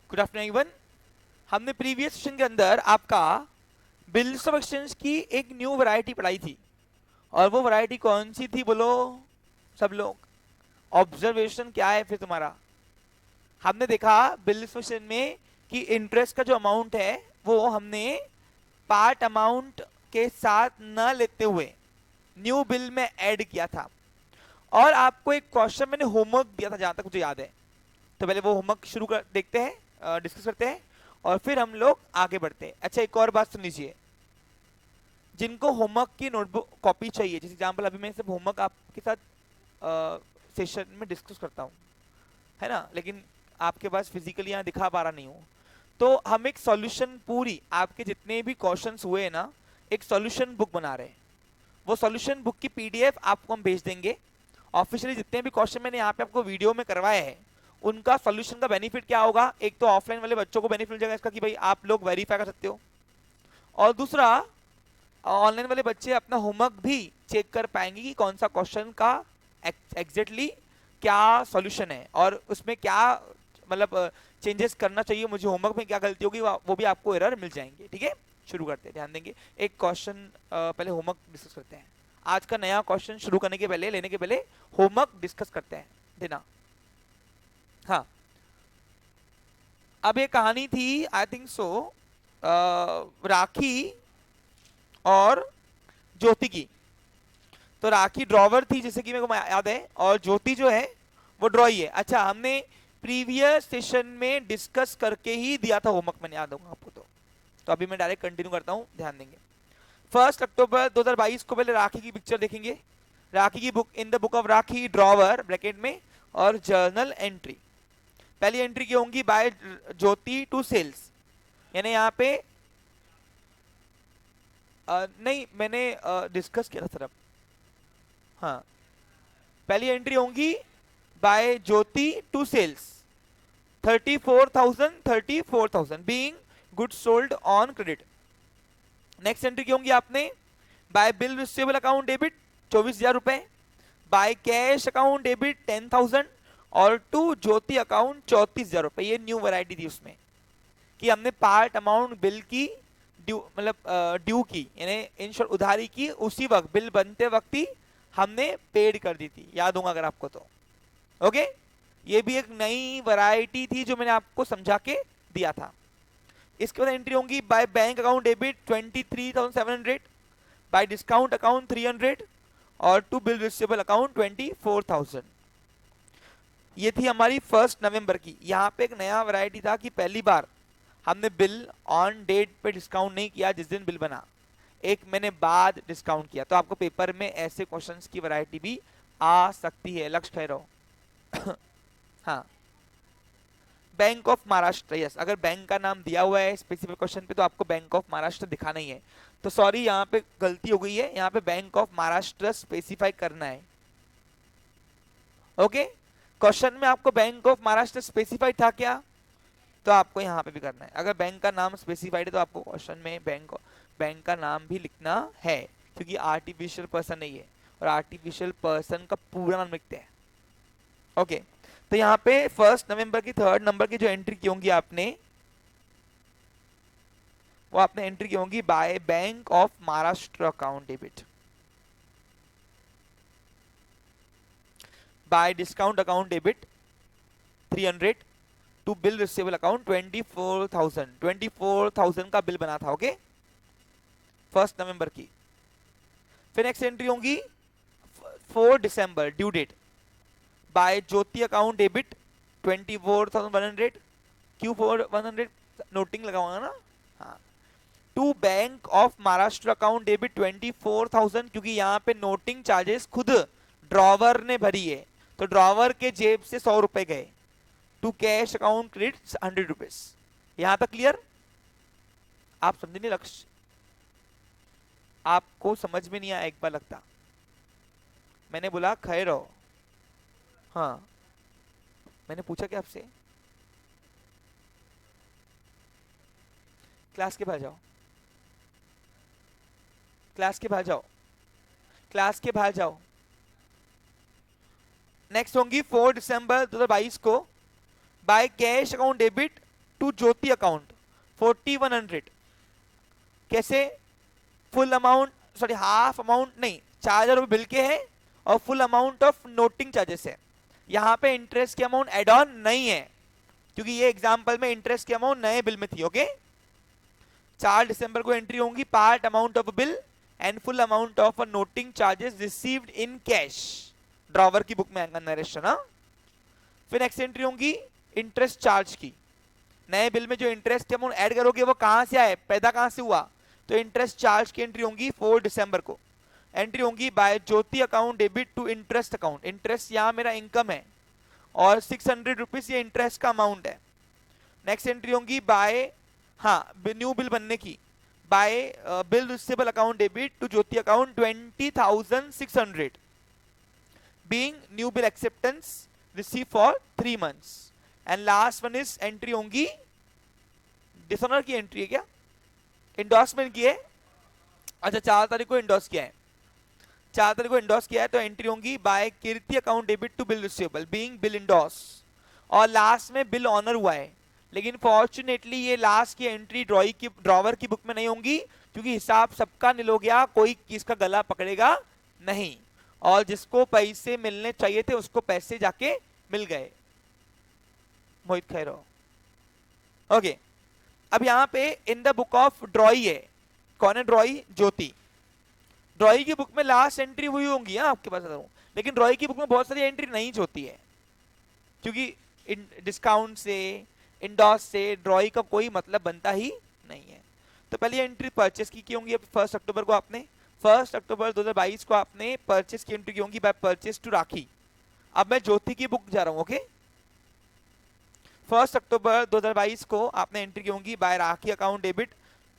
Good afternoon everyone. हमने previous session के अंदर आपका बिल्स ऑफ एक्सचेंज की एक न्यू वैरायटी पढ़ाई थी, और वो वैरायटी कौन सी थी बोलो सब लोग? ऑब्जर्वेशन क्या है फिर तुम्हारा? हमने देखा बिल्स ऑफ एक्सचेंज में कि इंटरेस्ट का जो अमाउंट है वो हमने पार्ट अमाउंट के साथ न लेते हुए न्यू बिल में ऐड किया था। और आपको एक क्वेश्चन मैंने होमवर्क दिया था जहां तक मुझे याद है, तो पहले वो होमवर्क शुरू कर देखते हैं, डिस्कस करते हैं और फिर हम लोग आगे बढ़ते हैं। अच्छा, एक और बात सुन लीजिए, जिनको होमवर्क की नोटबुक कॉपी चाहिए, जैसे एग्जांपल अभी मैं सब होमवर्क आपके साथ सेशन में डिस्कस करता हूँ, है ना, लेकिन आपके पास फिजिकली यहाँ दिखा पा रहा नहीं हूँ, तो हम एक सॉल्यूशन पूरी आपके जितने भी क्वेश्चंस हुए हैं ना, एक सॉल्यूशन बुक बना रहे हैं। वो सॉल्यूशन बुक की पीडीएफ आपको हम भेज देंगे ऑफिशियली। जितने भी क्वेश्चन मैंने यहाँ पे आपको वीडियो में करवाए हैं उनका सॉल्यूशन का बेनिफिट क्या होगा, एक तो ऑफलाइन वाले बच्चों को बेनिफिट मिल जाएगा इसका कि भाई आप लोग वेरीफाई कर सकते हो, और दूसरा ऑनलाइन वाले बच्चे अपना होमवर्क भी चेक कर पाएंगे कि कौन सा क्वेश्चन का एग्जैक्टली क्या सॉल्यूशन है और उसमें क्या मतलब चेंजेस करना चाहिए, मुझे होमवर्क में क्या गलती होगी वो भी आपको एरर मिल जाएंगे। ठीक है, शुरू करते हैं, ध्यान देंगे। एक क्वेश्चन पहले होमवर्क डिस्कस करते हैं। आज का नया क्वेश्चन शुरू करने के पहले, लेने के पहले होमवर्क डिस्कस करते हैं, देना। हाँ, अब ये कहानी थी आई थिंक सो राखी और ज्योति की। तो राखी ड्रॉवर थी जैसे कि मेरे को याद है, और ज्योति जो है वो ड्रॉई है। अच्छा, हमने प्रीवियस सेशन में डिस्कस करके ही दिया था होमवर्क, मैंने याद होगा आपको। तो अभी मैं डायरेक्ट कंटिन्यू करता हूं, ध्यान देंगे। 1 अक्टूबर 2022 को पहले राखी की पिक्चर देखेंगे। राखी की book, in the book of rakhi drawer bracket में और जर्नल एंट्री। पहली एंट्री की होंगी बाय ज्योति टू सेल्स, यानी यहाँ पे नहीं मैंने डिस्कस किया था सर अब। हाँ, पहली एंट्री होंगी by Jyoti to sales 34,000 being goods sold on credit. Next entry की होंगी आपने by bill receivable account debit 24,000 रुपए, बाय कैश अकाउंट डेबिट 10,000 और टू ज्योति अकाउंट 34,000 रुपए। ये न्यू वैरायटी थी उसमें कि हमने पार्ट अमाउंट बिल की ड्यू मतलब ड्यू की, यानी इन शॉर्ट उधारी की, उसी वक्त बिल बनते वक्त ही हमने पेड कर दी थी, याद होगा अगर आपको तो। ओके, ये भी एक नई वैरायटी थी जो मैंने आपको समझा के दिया था। इसके बाद एंट्री होंगी by bank account debit 23,700, bye discount account 300 और टू बिल रिसीवेबल अकाउंट 24,000। ये थी हमारी 1 नवंबर की। यहाँ पे एक नया वैरायटी था कि पहली बार हमने बिल ऑन डेट पे डिस्काउंट नहीं किया जिस दिन बिल बना, 1 महीने बाद डिस्काउंट किया। तो आपको पेपर में ऐसे क्वेश्चंस की वैरायटी भी आ सकती है, लक्ष्य कह रहा हूं। हाँ, बैंक ऑफ महाराष्ट्र, यस, अगर बैंक का नाम दिया हुआ है स्पेसिफिक क्वेश्चन पे तो आपको बैंक ऑफ महाराष्ट्र दिखाना ही है। तो सॉरी, यहाँ पे गलती हो गई है, यहाँ पे बैंक ऑफ महाराष्ट्र स्पेसिफाई करना है। ओके, क्वेश्चन में आपको बैंक ऑफ महाराष्ट्र स्पेसिफाइड था क्या, तो आपको यहाँ पे भी करना है। अगर बैंक का नाम स्पेसिफाइड है तो आपको क्वेश्चन में बैंक का नाम भी लिखना है, क्योंकि आर्टिफिशियल पर्सन नहीं है और आर्टिफिशियल पर्सन का पूरा नाम लिखते हैं। ओके, तो यहाँ पे 1 नवंबर की 3 नंबर की जो एंट्री की होंगी आपने, वो आपने एंट्री की होंगी by bank of Maharashtra account debit, by discount account debit 300 to bill receivable account 24,000 का बिल बना था। ओके, 1 नवंबर की। फिर नेक्स्ट एंट्री होंगी 4 December due date, by Jyoti account debit 24,100, क्यू 4,100 नोटिंग लगाऊंगा ना, हाँ, to bank of Maharashtra account debit 24,000, क्योंकि यहाँ पे नोटिंग चार्जेस खुद ड्रॉवर ने भरी है, तो ड्रॉवर के जेब से 100 रुपए गए। To cash account credit 100 rupees. यहां तक क्लियर? आप समझे नहीं लक्ष्य? आपको समझ में नहीं आया एक बार लगता, मैंने बोला खैर रहो। हाँ, मैंने पूछा क्या आपसे? क्लास के बाहर जाओ, क्लास के बाहर जाओ, क्लास के बाहर जाओ। नेक्स्ट होंगी 4 दिसंबर 2022 को by cash account debit to Jyoti account 4100। कैसे? Full amount, sorry half amount नहीं, 4000 रुपए बिल के हैं और full amount of noting charges है। यहाँ पे इंटरेस्ट की अमाउंट एड ऑन नहीं है, क्योंकि ये एग्जांपल में इंटरेस्ट की अमाउंट नए बिल में थी। ओके, 4 दिसंबर को एंट्री होंगी part amount of bill and full amount of noting charges received in cash, drawer की बुक में आएगा नरेशन। हाँ, फिर नेक्स्ट एंट्री होंगी इंटरेस्ट चार्ज की। नए बिल में जो इंटरेस्ट की अमाउंट ऐड करोगे वो कहां से आए, पैदा कहां से हुआ, तो इंटरेस्ट चार्ज की एंट्री होंगी 4 दिसंबर को। एंट्री होंगी by Jyoti account debit to interest account. Interest यहां मेरा इनकम है और 600 रुपीज ये इंटरेस्ट का अमाउंट है। नेक्स्ट एंट्री होंगी बाय, हाँ, न्यू बिल बनने की, by bill receivable account debit to Jyoti account 20,600 being new bill acceptance receive for 3 months। And last one is entry होंगी, डिसऑनर की एंट्री है क्या, इंडोर्समेंट की है। अच्छा, 4 तारीख को इंडोर्स किया है, 4 तारीख को इंडोर्स किया है, तो एंट्री होंगी by Kirti account debit to bill receivable being bill endorse. और लास्ट में बिल ऑनर हुआ है, लेकिन फॉर्चुनेटली ये लास्ट की एंट्री ड्रॉवर की बुक में नहीं होंगी, क्योंकि हिसाब सबका निल हो गया, कोई किसका गला पकड़ेगा नहीं, और जिसको पैसे मिलने चाहिए थे उसको पैसे जाके मिल गए। मोहित खैरो। ओके, अब यहाँ पे इन द बुक ऑफ ड्रॉई है, कौन है ड्रॉई, ज्योति। ड्रॉई की बुक में लास्ट एंट्री हुई होंगी, हाँ आपके पास, लेकिन ड्रॉई की बुक में बहुत सारी एंट्री नहीं होती है, क्योंकि डिस्काउंट से, इंडोर्स से ड्रॉई का कोई मतलब बनता ही नहीं है। तो पहली एंट्री परचेस की होंगी 1 अक्टूबर को, आपने 1 अक्टूबर 2022 को आपने परचेस की एंट्री की होंगी बाय परचेस टू राखी। अब मैं ज्योति की बुक जा रहा हूं। ओके, 1 अक्टूबर 2022 को आपने एंट्री की होंगी by Rakhi account debit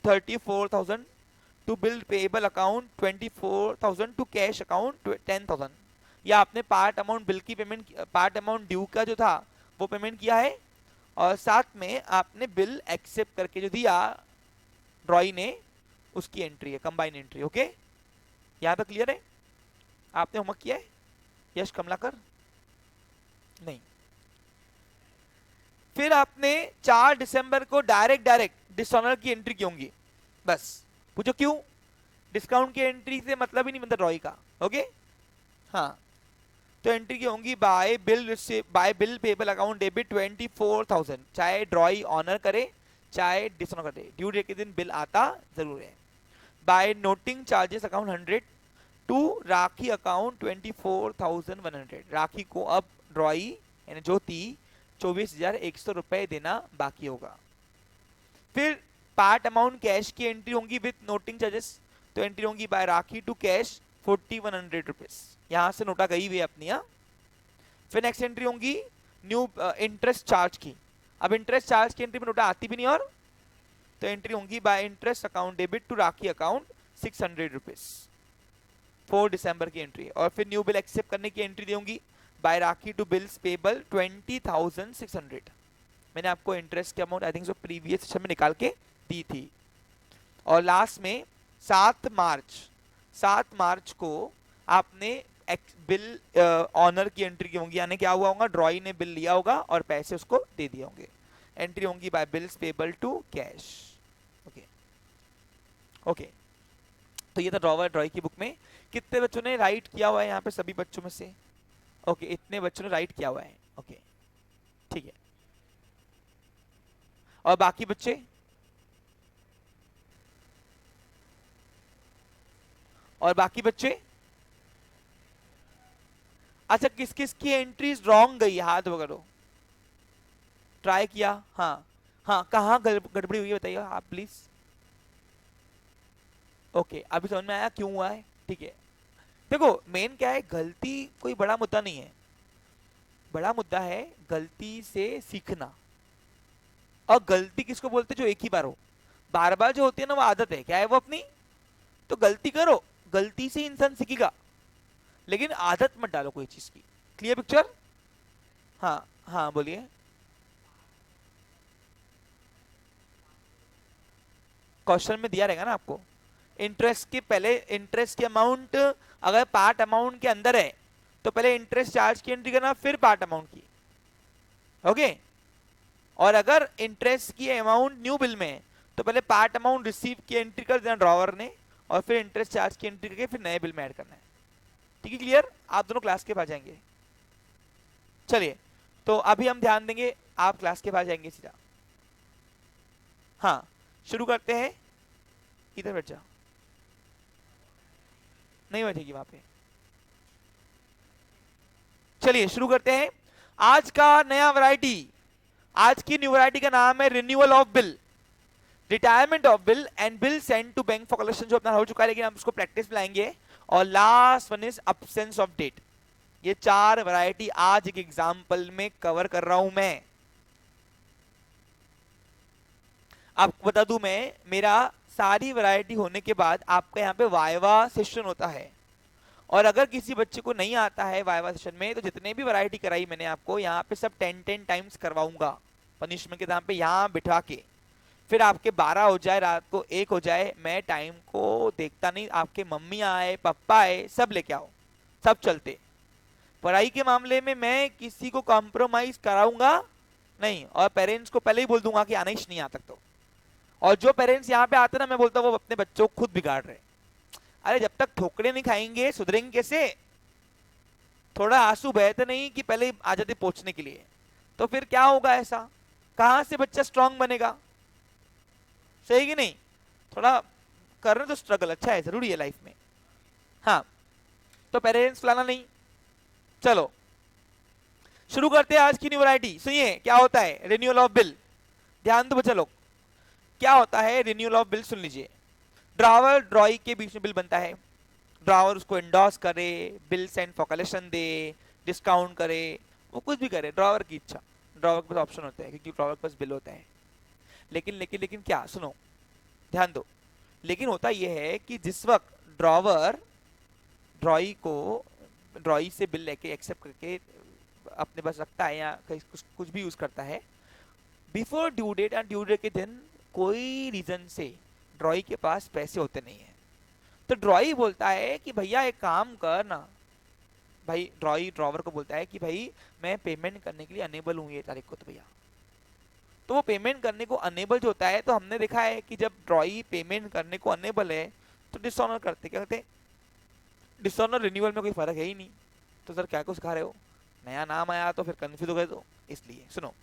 34,000 to bill payable account 24,000 to cash account 10,000। या आपने पार्ट अमाउंट बिल की पेमेंट, पार्ट अमाउंट ड्यू का जो था वो पेमेंट किया है, और साथ में आपने बिल एक्सेप्ट करके जो दिया ड्रॉई ने, उसकी एंट्री है, कंबाइन एंट्री। ओके, यहां तक क्लियर है? आपने होमवर्क किया है? यश कमलाकर नहीं। फिर आपने 4 दिसंबर को डायरेक्ट डिसऑनर की एंट्री की होंगी। बस पूछो क्यों? डिस्काउंट की एंट्री से मतलब ही नहीं बनता ड्रॉई का। ओके, हाँ, तो एंट्री की होंगी bye bill payable account debit 24,000, चाहे ड्रॉई ऑनर करे चाहे डिसऑनर करे, ड्यू डेट के दिन बिल आता जरूर है। By noting charges account 100 to Rakhi account 24,100। Rakhi को अब ड्रॉई यानी ज्योति 24,100 रुपए देना बाकी होगा। फिर पार्ट अमाउंट कैश की एंट्री होंगी विद नोटिंग चार्जेस, तो एंट्री होंगी by Rakhi to cash 4,100 rupees. यहां से नोटा गई हुई अपनी। फिर नेक्स्ट एंट्री होंगी न्यू इंटरेस्ट चार्ज की। अब इंटरेस्ट चार्ज की एंट्री में नोटा आती भी नहीं, और तो एंट्री होंगी by interest account debit to Rakhi account 600 rupees, 4 दिसंबर की एंट्री। और फिर न्यू बिल एक्सेप्ट करने की एंट्री देंगी by Rakhi to bills payable 20,600। मैंने आपको इंटरेस्ट की amount I think so previous session में निकाल के दी थी। और लास्ट में 7 मार्च को आपने बिल ऑनर की एंट्री की होंगी, यानी क्या हुआ होगा, ड्रॉई ने बिल लिया होगा और पैसे उसको दे दिए होंगे। एंट्री होंगी by bills payable to cash. Okay okay, तो ये था ड्रॉई की बुक में। कितने बच्चों ने राइट किया हुआ है यहाँ पे? सभी बच्चों में से ओके, इतने बच्चों ने राइट किया हुआ है। ओके ठीक है, और बाकी बच्चे? और बाकी बच्चे? अच्छा, किस किस की एंट्रीज रॉन्ग गई? हाथ वगैरह ट्राई किया? हाँ हाँ, कहाँ गड़बड़ी हुई है बताइए आप प्लीज। ओके, अभी समझ में आया क्यों हुआ है? ठीक है, देखो मेन क्या है, गलती कोई बड़ा मुद्दा नहीं है, बड़ा मुद्दा है गलती से सीखना। और गलती किसको बोलते जो एक ही बार हो, बार बार जो होती है ना वो आदत है, क्या है वो अपनी। तो गलती करो, गलती से इंसान सीखेगा, लेकिन आदत मत डालो कोई चीज की। Clear picture? हाँ हाँ बोलिए। क्वेश्चन में दिया रहेगा ना आपको, इंटरेस्ट के पहले, इंटरेस्ट की अमाउंट अगर पार्ट अमाउंट के अंदर है तो पहले इंटरेस्ट चार्ज की एंट्री करना, फिर पार्ट अमाउंट की। ओके, और अगर इंटरेस्ट की अमाउंट न्यू बिल में है तो पहले पार्ट अमाउंट रिसीव की एंट्री कर देना ड्रॉवर ने, और फिर इंटरेस्ट चार्ज की एंट्री करके फिर नए बिल में ऐड करना है। ठीक है, क्लियर? आप दोनों क्लास के पास जाएंगे। चलिए, तो अभी हम ध्यान देंगे, आप क्लास के पास जाएंगे सीधा। हाँ, शुरू करते हैं। इधर बैठ जाओ, नहीं बैठेगी वहां पे। चलिए शुरू करते हैं। आज का नया वैरायटी, आज की न्यू वैरायटी का नाम है renewal of bill, retirement of bill and bill send to bank for collection, जो अपना हो चुका है लेकिन हम उसको प्रैक्टिस में लाएंगे। और last one is absence of date. ये 4 वैरायटी आज एक एग्जाम्पल में कवर कर रहा हूं मैं। आपको बता दूं मैं, मेरा सारी वैरायटी होने के बाद आपका यहाँ पे वाइवा सेशन होता है, और अगर किसी बच्चे को नहीं आता है वाइवा सेशन में, तो जितने भी वैरायटी कराई मैंने आपको यहाँ पे सब 10 टाइम्स करवाऊंगा पनिशमेंट के नाम पे, यहाँ बिठा के। फिर आपके 12 हो जाए, रात को 1 हो जाए, मैं टाइम को देखता नहीं, आपके मम्मी आए पापा आए सब लेके आओ, सब चलते। पढ़ाई के मामले में मैं किसी को कॉम्प्रोमाइज कराऊंगा नहीं, और पेरेंट्स को पहले ही बोल दूंगा कि आना ही नहीं आता तो। और जो पेरेंट्स यहाँ पे आते ना, मैं बोलता हूँ वो अपने बच्चों को खुद बिगाड़ रहे। अरे जब तक ठोकरे नहीं खाएंगे सुधरेंगे कैसे? थोड़ा आंसू बहते नहीं कि पहले ही आ जाते पहुंचने के लिए, तो फिर क्या होगा? ऐसा कहां से बच्चा स्ट्रांग बनेगा? सही कि नहीं? थोड़ा करना तो स्ट्रगल अच्छा है, जरूरी है लाइफ में। हाँ, तो पेरेंट्स लाना नहीं। चलो शुरू करते हैं आज की न्यू वैरायटी। सुनिए क्या होता है रिन्यूअल ऑफ बिल। ध्यान दो बच्चा लोग, क्या होता है रिन्यूअल ऑफ बिल, सुन लीजिए। ड्रावर ड्रॉई के बीच में बिल बनता है, ड्रावर उसको एंडोर्स करे, bill send for collection they, discount करे, वो कुछ भी करे, ड्रावर की इच्छा। ड्रावर के पास ऑप्शन होता है क्योंकि ड्रावर के पास बिल होता है। लेकिन लेकिन लेकिन क्या, सुनो ध्यान दो, लेकिन होता यह है कि जिस वक्त ड्रावर ड्रॉई को ड्रॉई से बिल लेके एक्सेप्ट करके अपने पास रखता है या कुछ भी यूज करता है, before due date and due date के दिन कोई रीजन से ड्रॉई के पास पैसे होते नहीं है, तो ड्रॉई बोलता है कि भैया एक काम कर ना, भाई ड्रॉई ड्रॉवर को बोलता है कि भाई मैं पेमेंट करने के लिए अनेबल हूँ ये तारीख को, तो भैया तो वो पेमेंट करने को अनेबल जो होता है, तो हमने देखा है कि जब ड्रॉई पेमेंट करने को अनेबल है तो डिसऑनर करते, क्या करते? डिसऑनर रिन्यूअल में कोई फर्क है ही नहीं, तो सर क्या कुछ सिखा रहे हो? नया नाम आया तो फिर कंफ्यूज हो गए, तो इसलिए सुनो,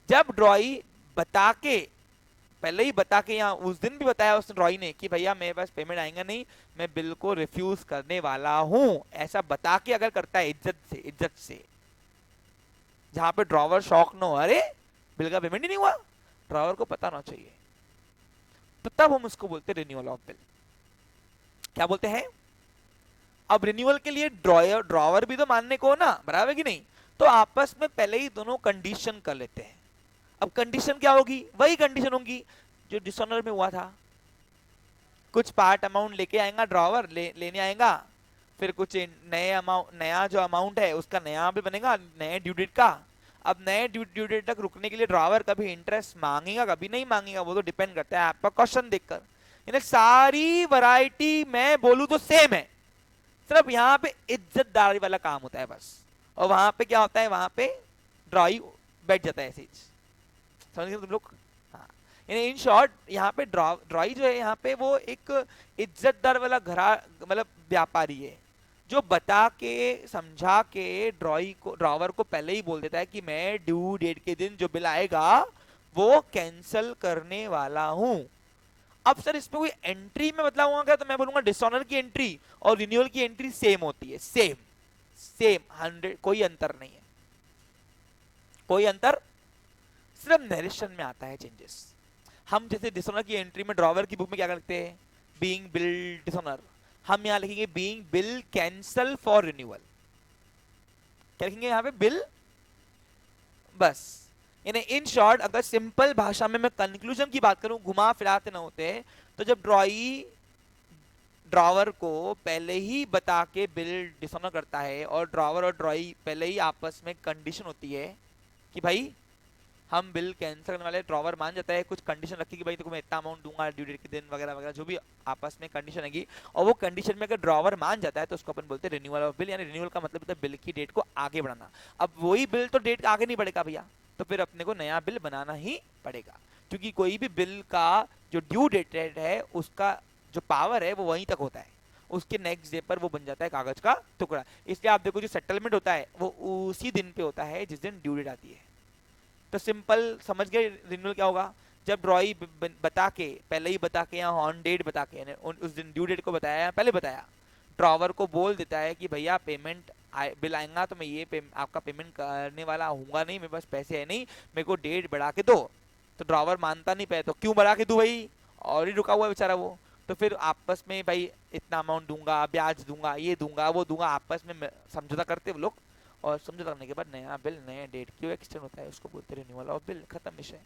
जब ड्रॉई बता के, पहले ही बता के, यहाँ उस दिन भी बताया उसने ड्रॉई ने कि भैया मेरे पास पेमेंट आएगा नहीं, मैं बिल को रिफ्यूज करने वाला हूं, ऐसा बता के अगर करता है इज्जत से, जहां पे ड्रॉवर शॉक न हो, अरे बिल का पेमेंट ही नहीं हुआ, ड्रॉवर को पता ना चाहिए, तो तब हम उसको बोलते हैं रिन्यूअल ऑफ बिल। क्या बोलते हैं? अब रिन्यूअल के लिए ड्रॉवर भी तो मानने को ना, बराबर कि नहीं? तो आपस में पहले ही दोनों कंडीशन कर लेते हैं। अब कंडीशन क्या होगी? वही कंडीशन होगी जो डिसऑनर में हुआ था। कुछ पार्ट अमाउंट लेके आएगा ड्रॉवर, लेने आएगा, फिर कुछ नए अमाउंट, नया जो अमाउंट है उसका नया भी बनेगा, नए ड्यू डेट का। अब नए ड्यू डेट तक रुकने के लिए ड्रॉवर कभी इंटरेस्ट मांगेगा, कभी नहीं मांगेगा, वो तो डिपेंड करता है आपका क्वेश्चन देखकर। यानी सारी वैरायटी मैं बोलूं तो सेम है, सिर्फ यहाँ पे इज्जतदारी वाला काम होता है बस, और वहां पे क्या होता है, वहां पे ड्रॉई बैठ जाता है ऐसे ही। समझ गए तुम लोग? हाँ, यानी इन शॉर्ट यहाँ पे ड्रॉई जो है यहाँ पे वो एक इज्जतदार वाला घरा मतलब व्यापारी है, जो बता के समझा के ड्रॉवर को पहले ही बोल देता है कि मैं ड्यू डेट के दिन जो बिल आएगा वो कैंसिल करने वाला हूं। अब सर इसमें कोई एंट्री में बदलाव होगा क्या? तो मैं बोलूंगा डिसऑनर की एंट्री और रिन्यूअल की एंट्री सेम होती है, सेम 100, कोई अंतर नहीं है, कोई अंतर, सिर्फ नरेशन में आता है चेंजेस। हम जैसे डिसऑनर की एंट्री में ड्रॉवर की बुक में क्या करते हैं, बीइंग बिल डिसऑनर, हम यहां लिखेंगे being bill cancel for renewal. क्या लिखेंगे यहाँ पे? बिल, बस। यानी इन शॉर्ट अगर सिंपल भाषा में मैं कंक्लूजन की बात करूं, घुमा फिराते ना होते, तो जब ड्रॉवर को पहले ही बता के बिल डिसऑनर करता है और ड्रॉवर और ड्रॉई पहले ही आपस में कंडीशन होती है कि भाई हम बिल कैंसिल करने वाले, ड्रॉवर मान जाता है, कुछ कंडीशन रखी कि भाई तुमको मैं इतना अमाउंट दूंगा ड्यू डेट के दिन वगैरह वगैरह, जो भी आपस में कंडीशन है, और वो कंडीशन में अगर ड्रॉवर मान जाता है तो उसको अपन बोलते हैं रिन्यूअल ऑफ बिल। यानी रिन्यूअल का मतलब होता है बिल की डेट को आगे बढ़ाना। अब वही बिल तो डेट आगे नहीं बढ़ेगा भैया, तो फिर अपने को नया बिल बनाना ही पड़ेगा, क्योंकि कोई भी बिल का जो ड्यू डेट है उसका जो पावर है वो वहीं तक होता है, उसके नेक्स्ट डे पर वो बन जाता है कागज का टुकड़ा। इसलिए आप देखो जो सेटलमेंट होता है वो उसी दिन पे होता है जिस दिन ड्यू डेट आती है। तो सिंपल समझ गए रिन्यूअल क्या होगा, जब ड्रॉई बता के पहले ही बता के या ऑन डेट बता के उस दिन ड्यू डेट को बताया या पहले बताया, ड्रॉवर को बोल देता है कि भैया पेमेंट बिल आएगा तो मैं ये आपका पेमेंट करने वाला हूँगा नहीं, मेरे पास पैसे है नहीं, मेरे को डेट बढ़ा के दो। तो ड्रॉवर मानता नहीं पे तो क्यों बढ़ा के दूं भाई, और ही रुका हुआ है बेचारा वो। तो फिर आपस में भाई इतना अमाउंट दूंगा, ब्याज दूंगा, ये दूंगा वो दूंगा, आपस में समझौता करते वो लोग, और समझौता करने के बाद नया बिल नए डेट क्यों एक्सटेंड होता है उसको बोलते हैं रिन्यूअल ऑफ बिल। खत्म विषय।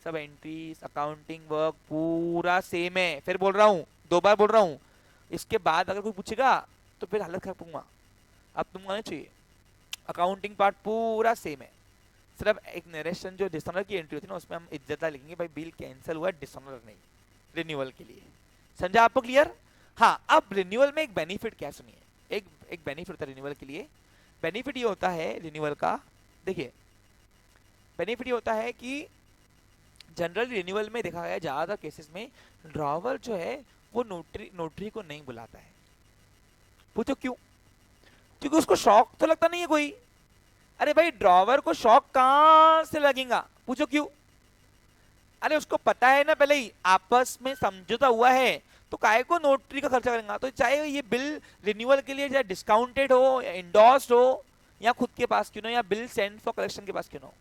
सब एंट्रीज अकाउंटिंग वर्क पूरा सेम है। फिर बोल रहा हूँ, 2 बार बोल रहा हूँ, इसके बाद अगर कोई पूछेगा तो फिर हालत खराब दूंगा। अब तुमको आना चाहिए, अकाउंटिंग पार्ट पूरा सेम है, सिर्फ एक नरेशन जो डिसऑनर की एंट्री होती है ना उसमें हम इज्जत लिखेंगे भाई बिल कैंसिल हुआ, डिसऑनर नहीं, रिन्यूअल के लिए। समझा आपको क्लियर? हाँ, अब रिन्यूअल में एक बेनिफिट क्या सुनिए, एक बेनिफिट होता है रिन्यूअल के लिए। बेनिफिट ये होता है रिन्यूअल का, देखिए बेनिफिट ये होता है कि जनरल रिन्यूअल में देखा गया ज्यादातर केसेस में ड्रॉवर जो है वो नोटरी को नहीं बुलाता है। पूछो क्यों? क्योंकि उसको शौक तो लगता नहीं है कोई। अरे भाई ड्रॉवर को शौक कहां से लगेगा? पूछो क्यों? अरे उसको पता है ना पहले ही आपस में समझौता हुआ है, तो काहे को नोटरी का खर्चा करेगा? तो चाहे ये बिल रिन्यूअल के लिए चाहे डिस्काउंटेड हो या इंडोर्स्ड हो या खुद के पास क्यों ना, या बिल सेंड फॉर कलेक्शन के पास क्यों ना हो,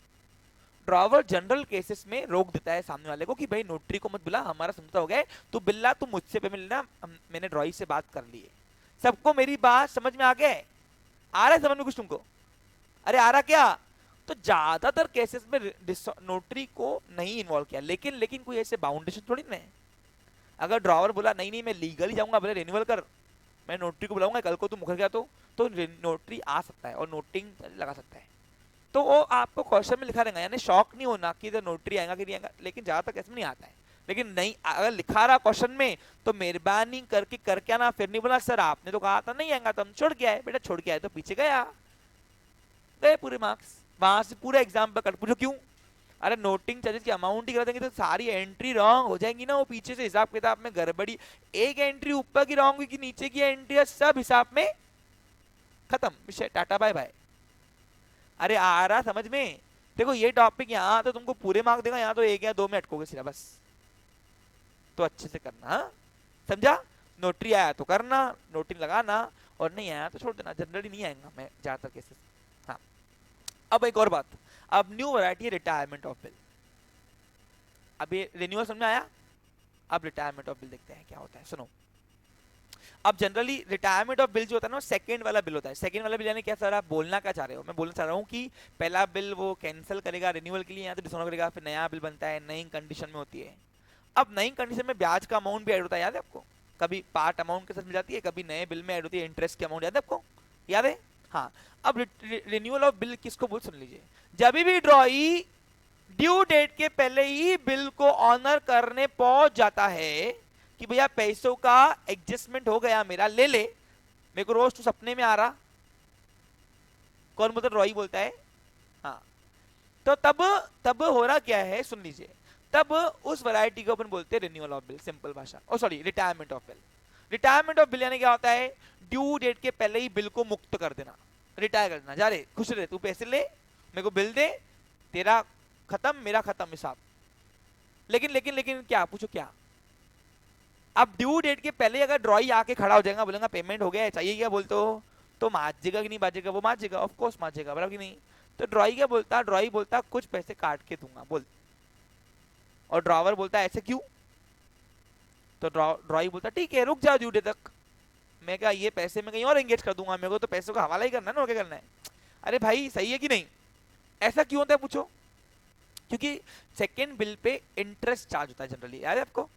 ड्रॉवर जनरल केसेस में रोक देता है सामने वाले को कि भाई नोटरी को मत बुला, हमारा समझौता हो गया है, तू बिल्ला तू मुझसे पेमेंट लेना, मैंने ड्रॉई से बात कर ली है। सबको मेरी बात समझ में आ गया है? आ रहा है समझ में कुछ तुमको? अरे आ रहा क्या? तो ज्यादातर केसेस में नोटरी को नहीं इन्वॉल्व किया, लेकिन कोई ऐसे बाउंडेशन थोड़ी ना है। अगर ड्रॉवर बोला नहीं नहीं मैं लीगली जाऊंगा, बोले रिन्यूअल कर, मैं नोटरी को बुलाऊंगा, कल को तू मुकर गया तो नोटरी आ सकता है और नोटिंग लगा सकता है। तो वो आपको क्वेश्चन में लिखा रहेगा, यानी शॉक नहीं होना कि इधर नोटरी आएगा कि नहीं आएगा, लेकिन ज्यादातर केस में नहीं आता है। लेकिन नहीं अगर लिखा रहा क्वेश्चन में तो मेहरबानी करके कर क्या ना, फिर नहीं बोला सर आपने तो कहा था नहीं आएगा तो हम छोड़ के आए। बेटा छोड़ के आए तो पीछे गया, गए पूरे मार्क्स, वहां से पूरे एग्जाम पर कट। पूछो क्यों? अरे नोटिंग चार्जेस की अमाउंट ही कर देंगे तो सारी एंट्री रॉन्ग हो जाएंगी ना, वो पीछे से हिसाब किताब में गड़बड़ी, एक एंट्री ऊपर की रॉन्ग हुई कि नीचे की एंट्री है, सब हिसाब में खत्म विषय, टाटा बाय बाय। अरे आ रहा समझ में? देखो ये टॉपिक यहाँ तो तुमको पूरे मार्क देगा, यहाँ तो 1 या 2 में अटकोगे सीधा बस। तो अच्छे से करना, हाँ समझा? नोटरी आया तो करना, नोटिंग लगाना, और नहीं आया तो छोड़ देना, जनरली नहीं आएगा मैं ज्यादातर केसेस। हाँ अब एक और बात, अब न्यू वैरायटी है रिटायरमेंट ऑफ बिल। अब ये रिन्यूअल समझ में आया, अब रिटायरमेंट ऑफ बिल देखते हैं क्या होता है। सुनो, अब जनरली रिटायरमेंट ऑफ बिल जो होता है ना सेकंड वाला बिल होता है। सेकंड वाला बिल यानी क्या सर आप बोलना क्या चाह रहे हो? मैं बोलना चाह रहा हूँ कि पहला बिल वो कैंसिल करेगा रिन्यूअल के लिए, या तो डिसऑनर करेगा, फिर नया बिल बनता है, नई कंडीशन में होती है। अब नई कंडीशन में ब्याज का अमाउंट भी ऐड होता है, याद है आपको? कभी पार्ट अमाउंट के साथ मिल जाती है, कभी नए बिल में ऐड होती है इंटरेस्ट की अमाउंट, याद है आपको? याद है? हाँ। अब रिन्यूअल ऑफ बिल किसको बोल, सुन लीजिए, जब भी ड्रॉई ड्यू डेट के पहले ही बिल को ऑनर करने पहुंच जाता है कि भैया पैसों का एडजस्टमेंट हो गया मेरा, ले ले, मेरे को रोज तो सपने में आ रहा। कौन बोलता? ड्रॉई बोलता है। हाँ, तो तब हो रहा क्या है सुन लीजिए, तब उस वैरायटी को अपन बोलते हैं रिन्यूअल ऑफ बिल, सिंपल भाषा, oh sorry retirement of bill. Retirement of bill यानी क्या होता है? ड्यू डेट के पहले ही बिल को मुक्त कर देना, रिटायर कर देना, जा रे खुश रहे, तू पैसे ले, मेरे को बिल दे, तेरा खत्म मेरा खत्म हिसाब। लेकिन क्या, पूछो क्या? अब ड्यू डेट के पहले अगर ड्रॉई आके खड़ा हो जाएगा, बोलेगा पेमेंट हो गया है चाहिए क्या, बोलते हो तो माजेगा कि नहीं माजेगा? वो माजेगा, ऑफ कोर्स माजेगा, बराबर कि नहीं? तो ड्रॉई क्या बोलता? ड्रॉई बोलता कुछ पैसे काट के दूंगा बोल, और ड्रॉवर बोलता ऐसे क्यों? तो ड्रॉई बोलता ठीक है रुक जाओ ड्यू डेट तक, मैं क्या ये पैसे में कहीं और एंगेज कर दूंगा, मेरे को तो पैसों का हवाला ही करना है ना, और क्या करना है? अरे भाई सही है कि नहीं? ऐसा क्यों होता है पूछो? क्योंकि second bill pay interest charge होता है जनरली, याद है आपको?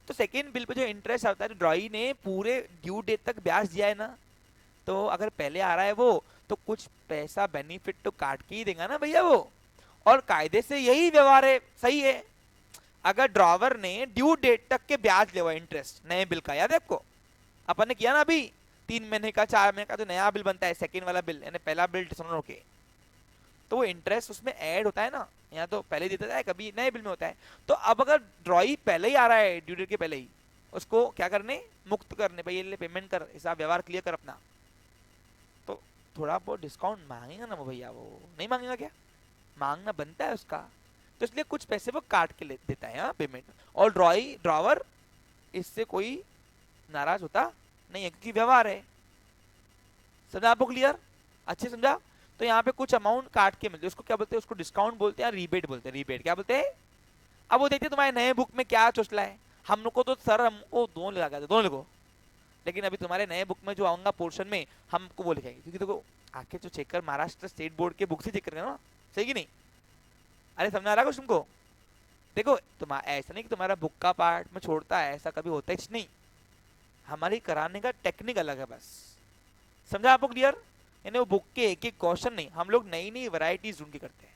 तो सेकेंड बिल पे जो इंटरेस्ट आता है, ड्रॉई ने पूरे ड्यू डेट तक ब्याज दिया है ना, तो अगर पहले आ रहा है वो तो कुछ पैसा बेनिफिट तो काट के ही देगा ना भैया वो, और कायदे से यही व्यवहार है, सही है। अगर ड्रॉवर ने ड्यू डेट तक के ब्याज लिया हुआ इंटरेस्ट नए बिल का, याद है आपको? अपन ने किया ना अभी 3 महीने का 4 महीने का जो नया बिल बनता है, सेकेंड वाला बिल यानी पहला बिल डिसऑनर होके, तो वो इंटरेस्ट उसमें ऐड होता है ना, यहाँ तो पहले देता है, कभी नए बिल में होता है। तो अब अगर ड्रॉई पहले ही आ रहा है ड्यू डेट के पहले ही, उसको क्या करने, मुक्त करने, भाई ये ले पेमेंट कर, हिसाब व्यवहार क्लियर कर अपना, तो थोड़ा बहुत डिस्काउंट मांगेगा ना वो भैया, वो नहीं मांगेगा क्या, मांगना बनता है उसका। तो इसलिए कुछ पैसे वो काट के ले देता है पेमेंट। और ड्रॉवर इससे कोई नाराज होता नहीं है, क्योंकि व्यवहार है। समझा आपको क्लियर, अच्छे समझा। तो यहाँ पे कुछ अमाउंट काट के मिलते हैं, उसको क्या बोलते हैं, उसको डिस्काउंट बोलते हैं, रिबेट बोलते हैं, रिबेट क्या बोलते हैं। अब वो देखते तुम्हारे नए बुक में क्या चोचला है, हम लोग को तो सर हमको दोनों लगा के दोनों लिखो, लेकिन अभी तुम्हारे नए बुक में जो आऊंगा पोर्शन में हमको वो लिखेंगे, क्योंकि देखो आके जो चेक कर महाराष्ट्र स्टेट बोर्ड के बुक से चेक करेगा ना, सही कि नहीं। अरे समझ आ रहा कुछ तुमको। देखो तुम ऐसा नहीं कि तुम्हारा बुक का पार्ट में छोड़ता है, ऐसा कभी होता ही नहीं, हमारी कराने का टेक्निक अलग है बस। समझा आपको क्लियर। यानी वो बुक के एक एक क्वेश्चन नहीं, हम लोग नई नई वैरायटीज ढूंढ के करते हैं,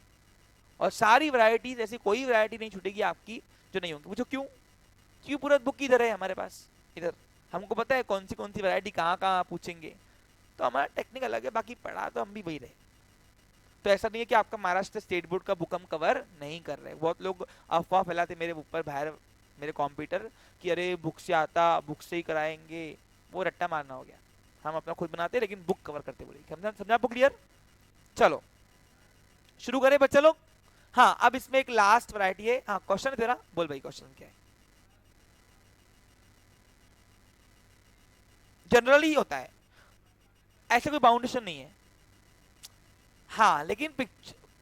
और सारी वैरायटीज, ऐसी कोई वैरायटी नहीं छूटेगी आपकी जो नहीं होंगी। पूछो क्यों, क्यों पूरा बुक इधर है हमारे पास, इधर हमको पता है कौन सी वैरायटी कहाँ कहाँ पूछेंगे, तो हमारा टेक्निक अलग है, बाकी पढ़ा तो हम भी वही रहे। तो ऐसा नहीं है कि आपका महाराष्ट्र स्टेट बोर्ड का बुक हम कवर नहीं कर रहे। बहुत लोग अफवाह फैलाते मेरे ऊपर बाहर, मेरे कंप्यूटर, कि अरे बुक से आता, बुक से ही कराएंगे, वो रट्टा मारना हो गया। हम अपना खुद बनाते लेकिन बुक कवर करते बोले। समझा आपको क्लियर। चलो शुरू करें बच्चा लोग। हाँ अब इसमें एक लास्ट वैरायटी है। हाँ क्वेश्चन है तेरा, बोल भाई क्वेश्चन क्या है। जनरली होता है, ऐसा कोई बाउंडेशन नहीं है। हाँ लेकिन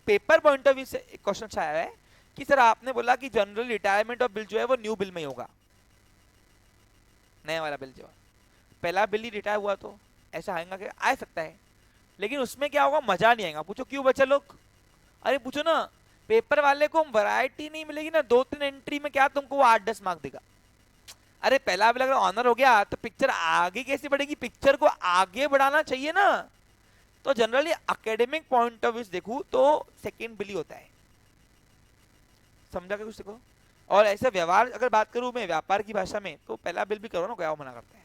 पेपर पॉइंट ऑफ व्यू से एक क्वेश्चन अच्छा आया है कि सर आपने बोला कि जनरल रिटायरमेंट ऑफ बिल जो है वो न्यू बिल में ही होगा, नया वाला बिल जो है, पहला बिल ही रिटायर हुआ तो ऐसा आएगा कि आ सकता है, लेकिन उसमें क्या होगा, मजा नहीं आएगा। पूछो क्यों बच्चा लोग। अरे पूछो ना, पेपर वाले को वैरायटी नहीं मिलेगी ना, 2-3 एंट्री में क्या तुमको वो 8-10 मार्क देगा। अरे पहला बिल अगर ऑनर हो गया तो पिक्चर आगे कैसे बढ़ेगी, पिक्चर को आगे बढ़ाना चाहिए ना। तो generally academic point of view से देखूं तो सेकेंड बिल ही होता है। समझा क्या कुछ देखो। और ऐसे व्यवहार अगर बात करूं मैं व्यापार की भाषा में, तो पहला बिल भी करो ना, क्या मना करता है।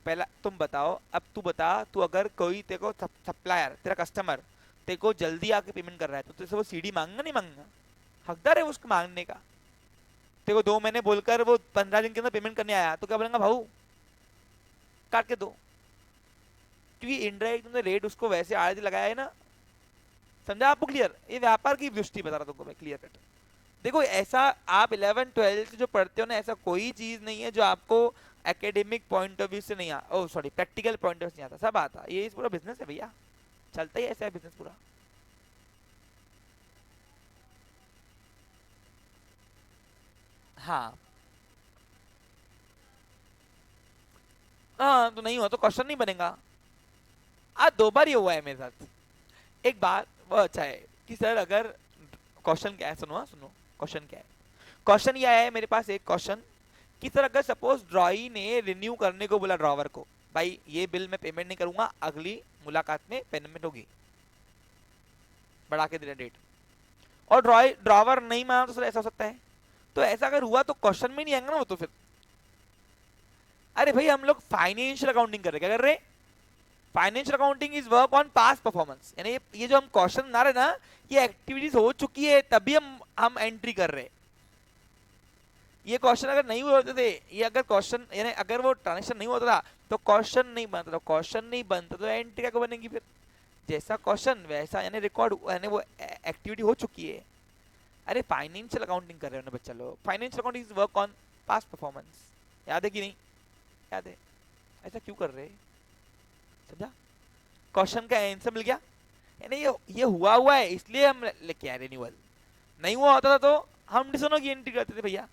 पहला तुम बताओ, अब तू बता, तू अगर कोई तेरे को सप्लायर, तेरा कस्टमर तेरे को जल्दी आके पेमेंट कर रहा है, तो तुझसे वो सीडी मांगेगा नहीं मांगेगा, हकदार है उसको मांगने का। तेरे को 2 महीने बोलकर वो 15 दिन के अंदर पेमेंट करने आया, तो क्या बोलेगा, भाऊ काट के दो, क्योंकि इनडायरेक्ट तुमने रेट उसको वैसे आड़े लगाया है ना। समझा आपको क्लियर। ये व्यापार की दृष्टि बता रहा तुमको मैं, क्लियर कट। देखो ऐसा आप 11-12 जो पढ़ते हो ना, ऐसा कोई चीज नहीं है जो आपको एकेडमिक पॉइंट ऑफ व्यू से नहीं आता, oh sorry practical point of view से नहीं आता, सब आता। ये पूरा बिजनेस है भैया, चलता ही ऐसा है बिजनेस पूरा। हाँ हाँ, तो नहीं हुआ तो क्वेश्चन नहीं बनेगा। आज 2 बार ये हुआ है मेरे साथ। एक बार वो अच्छा है कि सर अगर, क्वेश्चन क्या है सुनो, हाँ सुनो क्वेश्चन क्या है। क्वेश्चन ये आया है मेरे पास, एक क्वेश्चन कि सर अगर सपोज ड्रॉई ने रिन्यू करने को बोला ड्रॉवर को, भाई ये बिल मैं पेमेंट नहीं करूंगा, अगली मुलाकात में पेमेंट होगी, बढ़ा के दे डेट, और ड्रॉवर नहीं माना, तो सर ऐसा हो सकता है। तो ऐसा अगर हुआ तो क्वेश्चन में नहीं आएगा ना वो, तो फिर अरे भाई हम लोग फाइनेंशियल अकाउंटिंग कर रहे, क्या कर रहे, financial accounting is work on past performance. यानी ये जो हम क्वेश्चन बना रहे ना, ये एक्टिविटीज हो चुकी है तभी हम एंट्री कर रहे हैं। ये क्वेश्चन अगर नहीं हुए होते थे, ये अगर क्वेश्चन यानी अगर वो ट्रांजेक्शन नहीं होता था, तो क्वेश्चन नहीं बनता, तो क्वेश्चन नहीं बनता तो एंट्री क्या बनेगी फिर। जैसा क्वेश्चन वैसा यानी रिकॉर्ड, यानी वो एक्टिविटी हो चुकी है। अरे फाइनेंशियल अकाउंटिंग कर रहे हो ना बच्चा लोग, financial accounting is work on past performance, याद है कि नहीं, याद है। ऐसा क्यों कर रहे हैं, समझा। क्वेश्चन का आंसर मिल गया, यानी ये हुआ है इसलिए हम लेके आए रिन्यूअल। नहीं हुआ होता था तो हम डिसोनो की एंट्री करते थे भैया।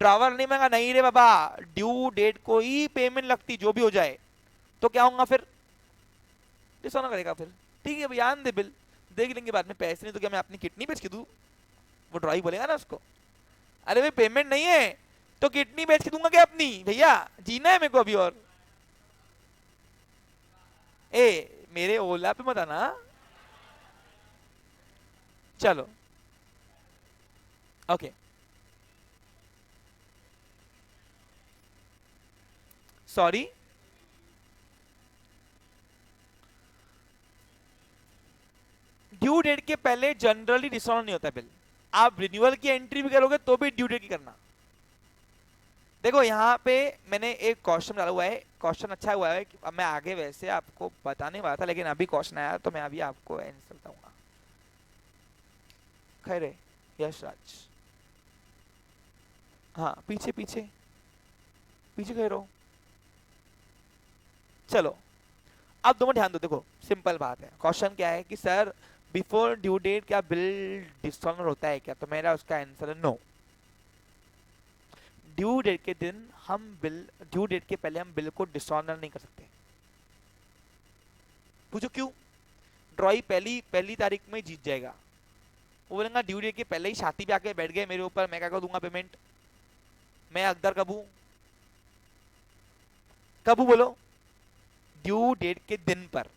ड्रावर नहीं मांगा, नहीं रे बाबा, ड्यू डेट को ही पेमेंट लगती जो भी हो जाए, तो क्या होगा फिर, डिसोनो करेगा फिर। ठीक है भैया आन दे बिल, देख लेंगे बाद में, पैसे नहीं तो क्या मैं अपनी किडनी बेच के दूं, वो ड्राई बोलेगा ना उसको। अरे भाई पेमेंट नहीं है तो किडनी बेच के दूंगा क्या अपनी, भैया जीना है मेरे को अभी। और ए मेरे ओला पे मत आना। चलो ओके, सॉरी ड्यू डेट के पहले जनरली डिसऑनर नहीं होता बिल। आप रिन्यूअल की एंट्री भी करोगे तो भी ड्यू डेट की करना। देखो यहाँ पे मैंने एक क्वेश्चन डाला हुआ है, क्वेश्चन अच्छा हुआ है कि अब मैं आगे वैसे आपको बताने वाला था लेकिन अभी क्वेश्चन आया तो मैं अभी आपको आंसर बताऊंगा। खैर है यश राज, हाँ पीछे पीछे पीछे खड़े रहो। चलो अब दोनों ध्यान दो, देखो सिंपल बात है। क्वेश्चन क्या है कि सर बिफोर ड्यू डेट क्या बिल डिसऑनर होता है क्या? तो मेरा उसका आंसर है नो। ड्यू डेट के दिन हम बिल, ड्यू डेट के पहले हम बिल को डिसऑनर नहीं कर सकते। पूछो क्यों? ड्रॉई पहली तारीख में जीत जाएगा। वो बोलेगा ड्यू डेट के पहले ही छाती पे आके बैठ गए मेरे ऊपर, मैं क्या कर दूंगा पेमेंट? मैं अकदर कब हूं? कब हूं बोलो? ड्यू डेट के दिन पर।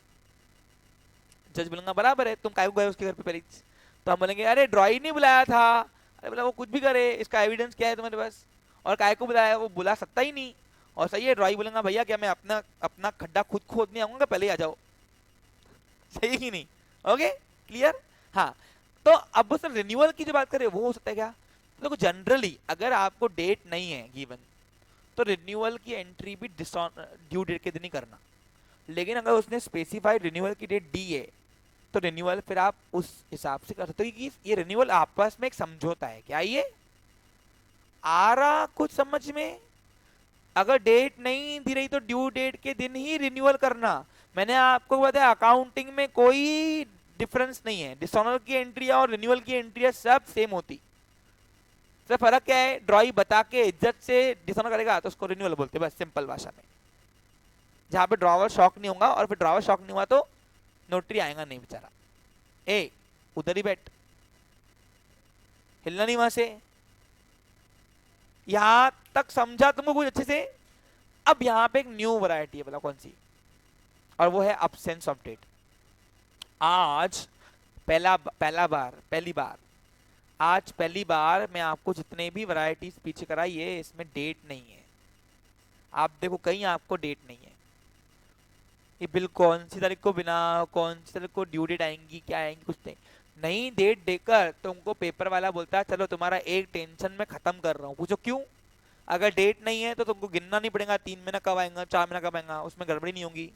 जज बोलेगा बराबर है, तुम काय को गए उसके घर पे पहले? तो हम बोलेंगे अरे ड्रॉई नहीं बुलाया था। अरे बोला वो कुछ भी करे, इसका एविडेंस क्या है तुम्हारे पास? और काय को बुलाया? वो बुला सकता ही नहीं। और सही है, ड्रॉई बोलेगा भैया क्या मैं अपना अपना खड्डा खुद खोदने आऊंगा, पहले ही आ जाओ। सही ही नहीं? Okay clear? हाँ तो अब सर रिन्यूअल की जो बात करें वो हो सकता है क्या? देखो जनरली अगर आपको डेट नहीं है गिवन तो रिन्यूअल की एंट्री भी ड्यू डेट के दिन ही करना। लेकिन अगर उसने स्पेसिफाइड रिन्यूअल की डेट दी है तो रिन्यूअल फिर आप उस हिसाब से कर सकते हो, क्योंकि ये रिन्यूअल आपस में एक समझौता है। क्या ये आ रहा कुछ समझ में? अगर डेट नहीं दी रही तो ड्यू डेट के दिन ही रिन्यूअल करना। मैंने आपको बताया अकाउंटिंग में कोई डिफरेंस नहीं है, डिसऑनर की एंट्री और रिन्यूअल की एंट्री सब सेम होती। सिर्फ फर्क क्या है, ड्रॉई बता के इज्जत से डिसऑनर करेगा तो उसको रिन्यूअल बोलते हैं, बस सिंपल भाषा में। जहां पे ड्रॉवर शॉक नहीं होगा, और फिर ड्रॉवर शॉक नहीं हुआ तो नोटरी आएगा नहीं बेचारा। ए उधर ही बैठ, हिलना नहीं वहां से। यहां तक समझा तुमको कुछ अच्छे से? अब यहां पे एक न्यू वैरायटी है, बोला कौन सी? और वो है अब्सेंस ऑफ डेट। आज पहली बार मैं आपको जितने भी वैरायटीज पीछे कराई है इसमें डेट नहीं है। आप देखो कहीं आपको डेट नहीं है। ये बिल कौन सी तारीख को बिना, कौन सी तारीख को ड्यू डेट आएंगी, क्या आएंगी, कुछ नहीं डेट देकर तुमको पेपर वाला बोलता है चलो तुम्हारा एक टेंशन में खत्म कर रहा हूँ। पूछो क्यों? अगर डेट नहीं है तो तुमको गिनना नहीं पड़ेगा 3 महीना कब आएगा, 4 महीना कब आएगा, उसमें गड़बड़ी नहीं होगी।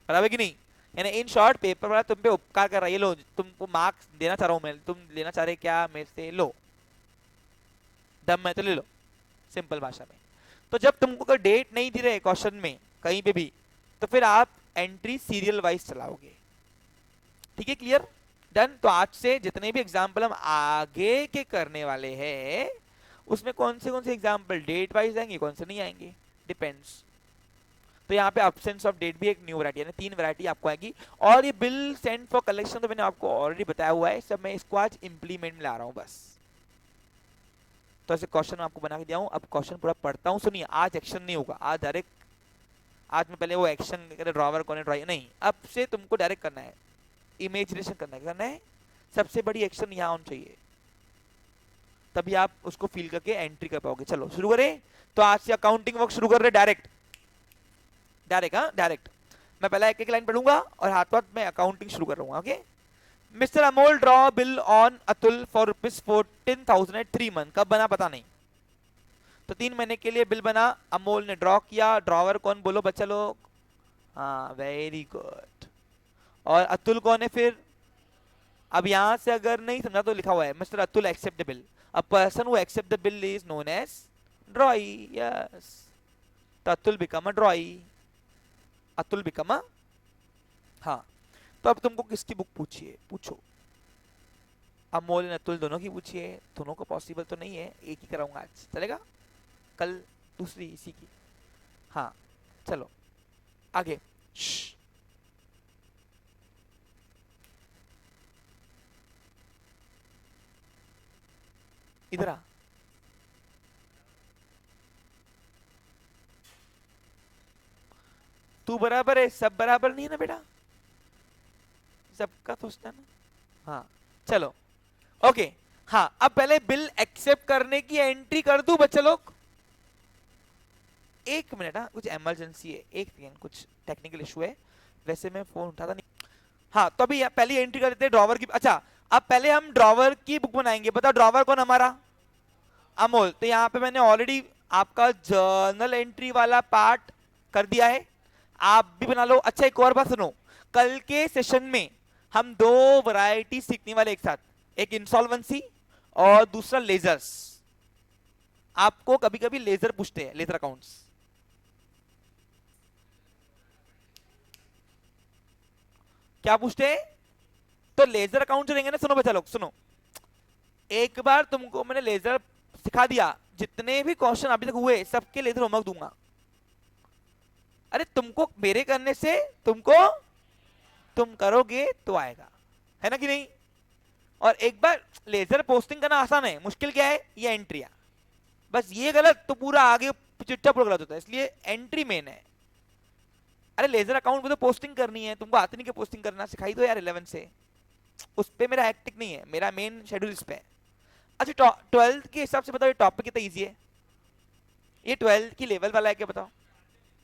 बराबर कि नहीं? यानी इन शॉर्ट पेपर वाला तुम पे उपकार कर रहा है। ये लो तुमको मार्क्स देना चाह रहा हूँ मैं, तुम लेना चाह रहे क्या मेरे से? लो दम है तो ले लो, सिंपल भाषा में। तो जब तुमको अगर डेट नहीं दी रहे क्वेश्चन में कहीं पे भी तो फिर आप एंट्री सीरियल वाइज चलाओगे। ठीक है क्लियर? डन। तो आज से जितने भी एग्जाम्पल हम आगे के करने वाले हैं उसमें कौन से एग्जाम्पल डेट वाइज आएंगे, कौन से नहीं आएंगे, डिपेंड्स। तो यहाँ पे अब्सेंस ऑफ डेट भी एक न्यू वैरायटी है, 3 वैरायटी आपको आएगी। और ये बिल सेंड फॉर कलेक्शन तो मैंने आपको ऑलरेडी बताया हुआ है सब, मैं इसको आज इंप्लीमेंट में ला रहा हूँ बस। तो ऐसे क्वेश्चन आपको बना के दिया हूँ, अब क्वेश्चन पूरा पढ़ता हूँ। सुनिए आज एक्शन नहीं होगा, आज डायरेक्ट, आज मैं पहले वो एक्शन ड्रॉवर कौन है ड्रॉई नहीं, अब से तुमको डायरेक्ट करना है, इमेजिनेशन करना है। सबसे बड़ी एक्शन यहाँ होनी चाहिए, तभी आप उसको फील करके एंट्री कर पाओगे। चलो शुरू करें। तो आज से अकाउंटिंग वर्क शुरू कर रहे डायरेक्ट। मैं पहला एक लाइन पढ़ूंगा और हाथ हाथ में अकाउंटिंग शुरू कर रहा हूँ। Okay. Mister Amol draw bill on Atul for ₹14,000 at 3 month. कब बना पता नहीं, तो 3 महीने के लिए बिल बना, अमोल ने ड्रॉ किया। ड्रॉवर कौन बोलो बच्चा लोग? हाँ वेरी गुड। और अतुल कौन है फिर? अब यहां से अगर नहीं समझा तो लिखा हुआ है Mister Atul accept the bill. A person who accept the bill is known as drawee. Yes, तो Atul become a drawee, Atul become a. हाँ तो अब तुमको किसकी बुक पूछिए, पूछो। अमोल एंड अतुल दोनों की पूछिए। दोनों को पॉसिबल तो नहीं है, एक ही कराऊंगा आज, चलेगा? कल दूसरी इसी की। हाँ चलो आगे। इधर आ। तू बराबर है, सब बराबर नहीं है ना बेटा, सबका सोचना ना। हाँ चलो ओके। हाँ अब पहले बिल एक्सेप्ट करने की एंट्री कर दूं बच्चे लोग? 1 मिनट, हाँ कुछ इमरजेंसी है, एक सेकेंड, कुछ टेक्निकल इशू है। वैसे मैं फोन उठाता नहीं। हाँ तो अभी पहली एंट्री कर देते हैं ड्रॉवर की। अच्छा अब पहले हम ड्रॉवर की बुक बनाएंगे। बताओ ड्रॉवर कौन हमारा? अमोल। तो यहाँ पे मैंने ऑलरेडी आपका जर्नल एंट्री वाला पार्ट कर दिया है, आप भी बना लो। अच्छा एक और बात सुनो, कल के सेशन में हम दो वैरायटी सीखने वाले एक साथ, एक इंसॉल्वेंसी और दूसरा लेजर्स। आपको कभी कभी लेजर पूछते हैं, लेजर अकाउंट्स। क्या पूछते हैं? तो लेजर अकाउंट जो रहेंगे ना, सुनो बच्चा लोग सुनो, एक बार तुमको मैंने लेजर सिखा दिया, जितने भी क्वेश्चन अभी तक हुए सबके लेजर होमवर्क दूंगा। अरे तुमको मेरे करने से तुमको, तुम करोगे तो आएगा, है ना कि नहीं? और एक बार लेजर पोस्टिंग करना आसान है, मुश्किल क्या है? ये एंट्रिया। बस ये गलत तो पूरा आगे चिट्ठा पूरा गलत होता है, इसलिए एंट्री मेन है। अरे लेजर अकाउंट में तो पोस्टिंग करनी है, तुमको आती नहीं कि पोस्टिंग करना? सिखाई दो यार 11 से। उस पे मेरा हैक्टिक नहीं है, मेरा मेन शेड्यूल इस पे है। अच्छा 12th के हिसाब से बताओ ये टॉपिक कितना इजी है? ये 12th की लेवल वाला है क्या बताओ?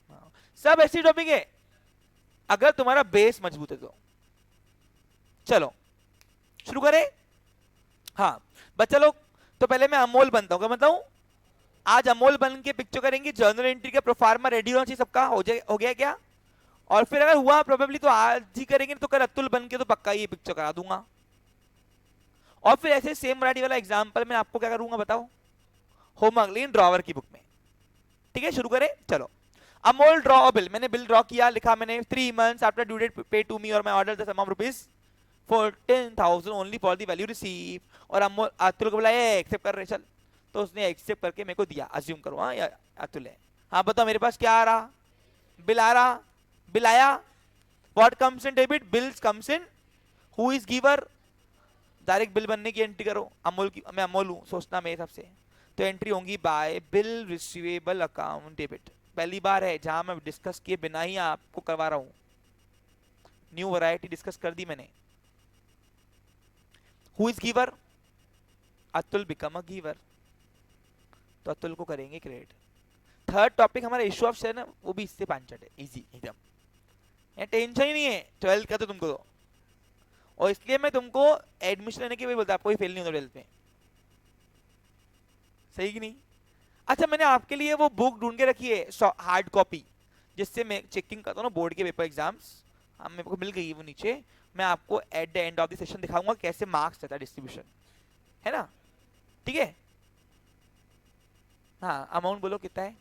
हाँ, सब ऐसी टॉपिक है अगर तुम्हारा बेस मजबूत है तो। चलो शुरू करें। हाँ बच्चा लोग, तो पहले मैं अमोल बनता हूँ। क्या बताऊं? आज अमोल बन के पिक्चर करेंगे, जर्नल एंट्री का प्रोफार्मा रेडी होना चाहिए सबका। हो गया क्या? और फिर अगर हुआ प्रोबेबली तो आज ही करेंगे, तो कल अतुल बन के तो पक्का ये पिक्चर करा दूंगा। और फिर ऐसे सेम मराठी वाला एग्जाम्पल मैं आपको क्या करूंगा बताओ, होमवर्क लेकिन ड्रॉवर की बुक में। ठीक है शुरू करें। चलो अमोल ड्रॉ अ बिल। मैंने बिल ड्रॉ किया, लिखा मैंने 3 months after due date pay to me और my order the sum of rupees 14,000 only for the value receive. और अमोल अतुल को बुलाया, एक्सेप्ट कर रहे चल, तो उसने एक्सेप्ट करके मेरे को दिया। अज्यूम करो हाँ या अतुल है। हाँ बताओ मेरे पास क्या आ रहा? बिल आ रहा, बिल आया। What comes in debit? Bills comes in. Who is giver? Direct bill बनने की एंट्री करो। अमोल की, मैं अमोल हूं सोचना मेरे हिसाब से, तो एंट्री होंगी bye bill receivable account debit. पहली बार है जहां मैं डिस्कस किए बिना ही आपको करवा रहा हूं, न्यू वैरायटी डिस्कस कर दी मैंने। Who is giver? Atul become a giver, तो अतुल को करेंगे क्रेडिट। थर्ड टॉपिक हमारा इशू ऑफ शेयर ना, वो भी इससे पांचट है, इजी एकदम, टेंशन ही नहीं है 12th का तो तुमको तो। और इसलिए मैं तुमको एडमिशन लेने के लिए बोलता, कोई फेल नहीं होता 12th में, सही कि नहीं? अच्छा मैंने आपके लिए वो बुक ढूंढ के रखी है हार्ड कॉपी, जिससे मैं चेकिंग करता हूँ ना बोर्ड के पेपर एग्जाम्स। हाँ मेरे को मिल गई वो नीचे, मैं आपको at the end of the session दिखाऊंगा कैसे मार्क्स रहता है डिस्ट्रीब्यूशन, है ना? ठीक है। हाँ अमाउंट बोलो कितना है?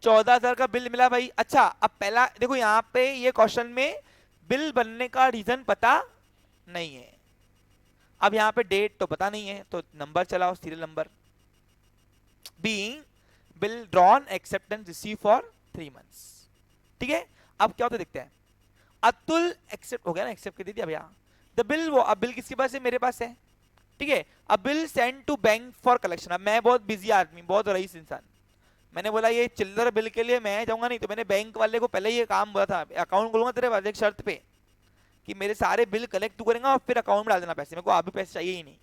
14,000 का बिल मिला भाई। अच्छा अब पहला देखो, यहाँ पे ये क्वेश्चन में बिल बनने का रीजन पता नहीं है। अब यहाँ पे डेट तो पता नहीं है, तो नंबर चलाओ, serial number. Being bill drawn acceptance receive for 3 months। ठीक है अब क्या होता है देखते हैं। अतुल एक्सेप्ट हो गया ना, एक्सेप्ट कर दे दिया भैया द बिल। वो अब बिल किसके पास है? मेरे पास है। ठीक है अब bill send to bank for collection. अब मैं बहुत बिजी आदमी, बहुत रईस इंसान, मैंने बोला ये चिल्लर बिल के लिए मैं जाऊंगा नहीं, तो मैंने बैंक वाले को पहले ये काम बोला था, अकाउंट खोलूंगा तेरे पास एक शर्त पे कि मेरे सारे बिल कलेक्ट तू करेगा और फिर अकाउंट में डाल देना पैसे, मेरे को अभी पैसे चाहिए ही नहीं।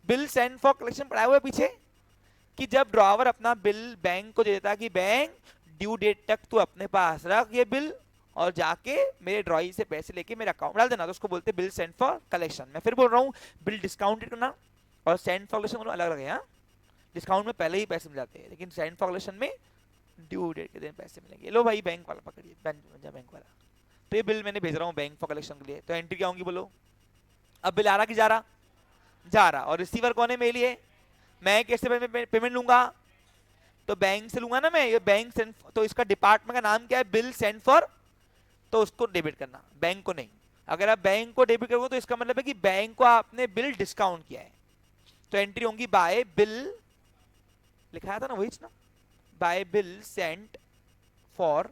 बिल सेंड फॉर कलेक्शन पढ़ाया हुआ है पीछे, कि जब ड्रॉवर अपना बिल बैंक को दे देता कि बैंक ड्यू डेट तक तू अपने पास रख ये बिल और जाके मेरे ड्रॉई से पैसे लेके मेरे अकाउंट डाल देना, तो उसको बोलते बिल सेंड फॉर कलेक्शन। मैं फिर बोल रहा हूँ बिल डिस्काउंटेड करना और सेंड फॉर कलेक्शन अलग अलग है। डिस्काउंट में पहले ही पैसे मिल जाते हैं, लेकिन सेंड फॉर कलेक्शन में ड्यू डेट के दिन पैसे मिलेंगे। लो भाई बैंक वाला पकड़िए, बैंक वाला। तो ये बिल मैंने भेज रहा हूँ बैंक फॉर कलेक्शन के लिए, तो एंट्री क्या होंगी बोलो? अब बिल आ रहा कि जा रहा? जा रहा। और रिसीवर कौन है मेरे लिए? मैं कैसे पेमेंट लूंगा? तो बैंक से लूंगा ना मैं, ये बैंक सेंड, तो इसका डिपार्टमेंट का नाम क्या है? बिल सेंड फॉर, तो उसको डेबिट करना, बैंक को नहीं। अगर आप बैंक को डेबिट करोगे तो इसका मतलब है कि बैंक को आपने बिल डिस्काउंट किया है, तो एंट्री होंगी बाय बिल, लिखाया था ना वही ना, bye bill sent for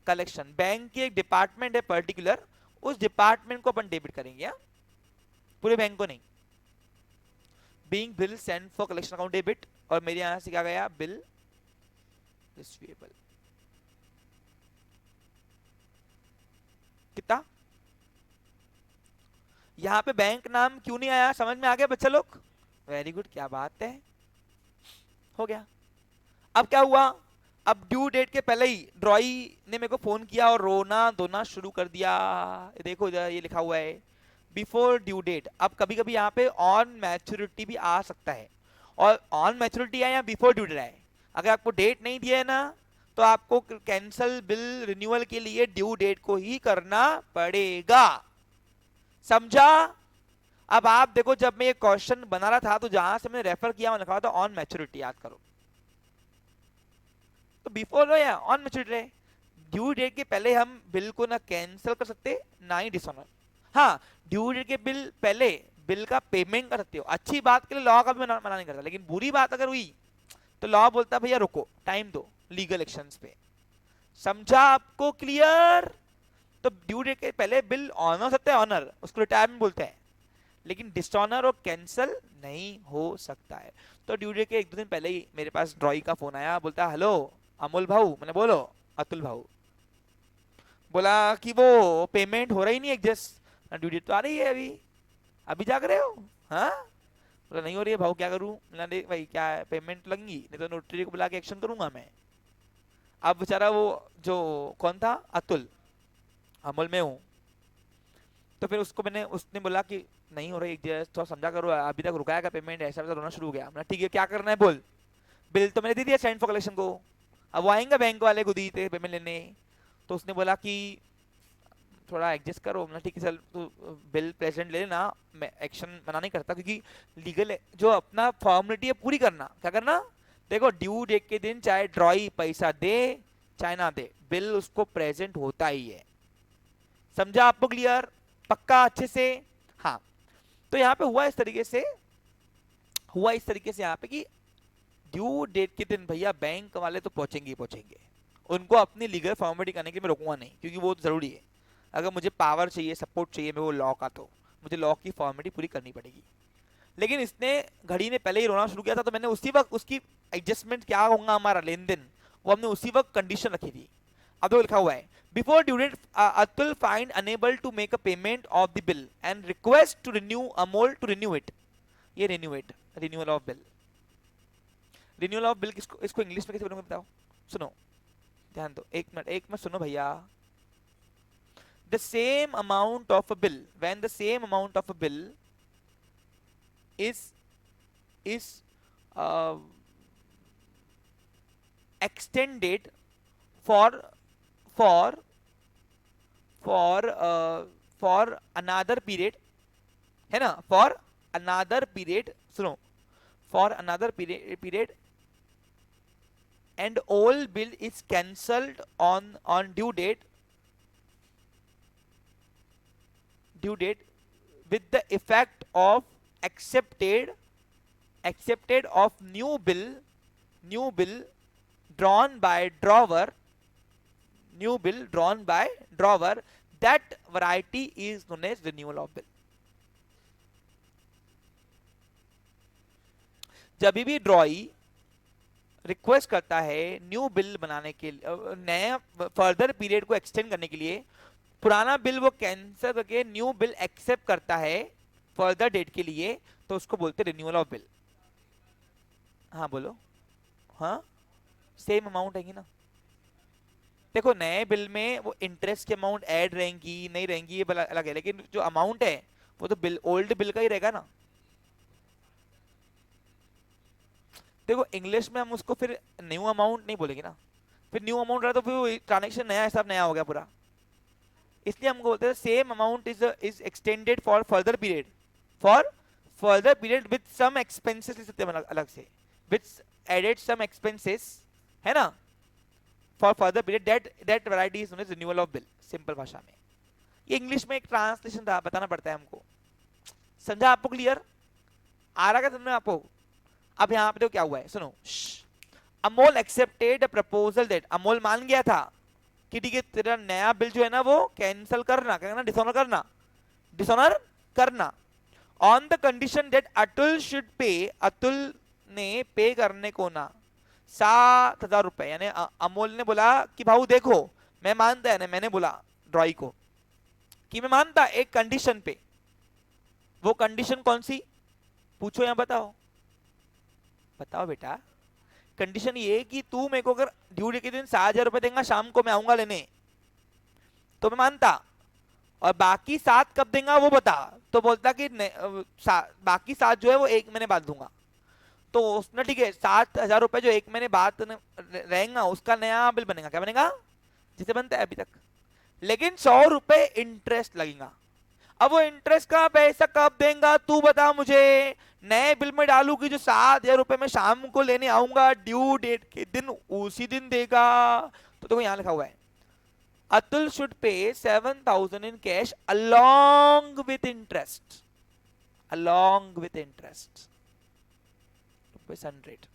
collection. Bank की एक डिपार्टमेंट है पर्टिकुलर, उस डिपार्टमेंट को अपन डेबिट करेंगे, पूरे बैंक को नहीं। Being bill send for collection account debit, और मेरे यहां से क्या गया? Bill receivable. कितना? यहां पे बैंक नाम क्यों नहीं आया? समझ में आ गया बच्चा लोग? वेरी गुड, क्या बात है, हो गया। अब क्या हुआ? अब ड्यू डेट के पहले ही ड्रॉई ने मेरे को फोन किया और रोना धोना शुरू कर दिया। देखो इधर ये लिखा हुआ है बिफोर ड्यू डेट। अब कभी कभी यहाँ पे ऑन मैच्योरिटी भी आ सकता है, और ऑन मैच्योरिटी आए या बिफोर ड्यू डेट आए, अगर आपको डेट नहीं दिया है ना तो आपको कैंसल बिल रिन्यूअल के लिए ड्यू डेट को ही करना पड़ेगा। समझा? अब आप देखो, जब मैं ये क्वेश्चन बना रहा था तो जहां से मैंने रेफर किया लिखा था ऑन मैच्योरिटी, याद करो। तो बिफोर लो या ऑन मैच्योरिटी रहे, ड्यू डेट के पहले हम बिल को ना कैंसिल कर सकते ना ही डिसऑनर। हाँ, ड्यू डेट के बिल पहले बिल का पेमेंट कर सकते हो, अच्छी बात के लिए लॉ का भी मना नहीं करता, लेकिन बुरी बात अगर हुई तो लॉ बोलता भैया रुको, टाइम दो लीगल एक्शंस पे। समझा आपको? क्लियर? तो ड्यू डेट के पहले बिल ऑन हो सकता है, ऑनर उसको रिटायरमेंट बोलते हैं, लेकिन डिसऑनर और कैंसिल नहीं हो सकता है। तो ड्यू डेट के एक दो दिन पहले ही मेरे पास ड्रॉई का फोन आया, बोलता हेलो अमोल भाऊ। मैंने बोलो अतुल भाऊ। बोला कि वो पेमेंट हो रही नहीं एडजस्ट, ड्यू डेट तो आ रही है अभी, अभी जाग रहे हो? हाँ, बोला नहीं हो रही है भाऊ, क्या करूं? मैंने देख भाई क्या है, पेमेंट लगेंगी नहीं तो नोटरी को बुला के एक्शन करूंगा मैं। अब बेचारा वो जो कौन था, अतुल, अमल में हूँ, तो फिर उसको मैंने, उसने बोला कि नहीं हो रही एडजस्ट, थोड़ा समझा करो, अभी तक रुकाएगा पेमेंट, ऐसा वैसा रोना शुरू हो गया। मैंने ठीक है क्या करना है बोल। बिल तो मैंने दे दिया सेंड फॉर कलेक्शन को, अब वो आएंगे बैंक वाले खुद ही पेमेंट लेने। तो उसने बोला कि थोड़ा एडजस्ट करो। मैंने ठीक है चल तू बिल प्रेजेंट ले लेना, मैं एक्शन मना नहीं करता, क्योंकि लीगल जो अपना फॉर्मेलिटी है पूरी करना। क्या करना? देखो ड्यू डेट के दिन चाहे ड्रॉई पैसा दे चाहे ना दे, बिल उसको प्रेजेंट होता ही है। समझा आपको? क्लियर? पक्का? अच्छे से? हाँ। तो यहाँ पे हुआ इस तरीके से, यहाँ पे कि ड्यू डेट के दिन भैया बैंक वाले तो पहुंचेंगे ही पहुंचेंगे, उनको अपनी लीगल फॉर्मेलिटी करने के लिए मैं रोकूंगा नहीं, क्योंकि वो जरूरी है। अगर मुझे पावर चाहिए, सपोर्ट चाहिए मैं वो लॉ का, तो मुझे लॉ की फॉर्मेलिटी पूरी करनी पड़ेगी। लेकिन इसने घड़ी ने पहले ही रोना शुरू किया था, तो मैंने उसी वक्त उसकी एडजस्टमेंट क्या होगा हमारा लेन देन, वो हमने उसी वक्त कंडीशन रखी थी। अब तो लिखा हुआ है before due date Atul find unable to make a payment of the bill and request to renew Amol to renew it. ये renew it, renewal of bill. Renewal of bill किसको, इसको इंग्लिश में कैसे बोलूंगा बताओ? सुनो ध्यान दो, एक मिनट सुनो भैया। The same amount of a bill, when the same amount of a bill is uh, extended for for for for another period, है ना, for another period, सुनो, for another period and all bill is cancelled on due date with the effect of accepted of new bill drawn by drawer, that variety is known as renewal of bill. जब भी ड्रॉई request करता है new bill बनाने के लिए, नया further period को extend करने के लिए, पुराना बिल वो कैंसिल करके न्यू बिल एक्सेप्ट करता है फर्दर डेट के लिए, तो उसको बोलते हैं रिन्यूअल ऑफ बिल। हाँ बोलो। हाँ, सेम अमाउंट रहेगी ना। देखो नए बिल में वो इंटरेस्ट की अमाउंट ऐड रहेंगी नहीं रहेंगी ये अलग है, लेकिन जो अमाउंट है वो तो बिल ओल्ड बिल का ही रहेगा ना। देखो इंग्लिश में हम उसको फिर न्यू अमाउंट नहीं बोलेंगे ना, फिर न्यू अमाउंट रहा तो फिर ट्रांजेक्शन नया हिसाब नया हो गया पूरा, इसलिए हमको बोलते हैं same amount is extended for further period with some expenses ले सकते हैं अलग से, विद एडेड सम एक्सपेंसेस, है ना, for further period that variety is known as renewal of bill. Simple भाषा में ये इंग्लिश में एक ट्रांसलेशन था, बताना पड़ता है हमको। समझा आपको? क्लियर आ रहा है समझ में आपको? अब यहाँ पे तो क्या हुआ है सुनो, Amol accepted proposal that, Amol मान गया था कि ठीक है तेरा नया बिल जो है ना वो कैंसिल करना, क्या करना, डिसऑनर करना on the condition that Atul should pay, Atul ने पे करने को ना 7,000 रुपए। यानी अमोल ने बोला कि भाऊ देखो मैं मानता है ना, मैंने बोला ड्रॉई को कि मैं मानता एक कंडीशन पे, वो कंडीशन कौन सी पूछो, यहां बताओ बेटा, कंडीशन ये है कि तू मेरे को अगर ड्यू डेट के दिन 7,000 रुपए देगा, शाम को मैं आऊंगा लेने, तो मैं मानता। और बाकी 7 कब देगा वो बता, तो बोलता कि बाकी 7 जो है वो 1 महीने बाद दूंगा। तो उसने ठीक है 7,000 रुपए जो 1 महीने बाद रहेगा उसका नया बिल बनेगा, क्या बनेगा, जिसे बनता है अभी तक। लेकिन 100 रुपए इंटरेस्ट लगेगा। अब वो इंटरेस्ट का पैसा कब देगा तू बता मुझे, नए बिल में डालू कि जो 7,000 रुपए मैं शाम को लेने आऊंगा ड्यू डेट के दिन उसी दिन देगा। तो देखो यहां लिखा हुआ है Atul should pay 7,000 in cash along with interest, along with interest rupees 100।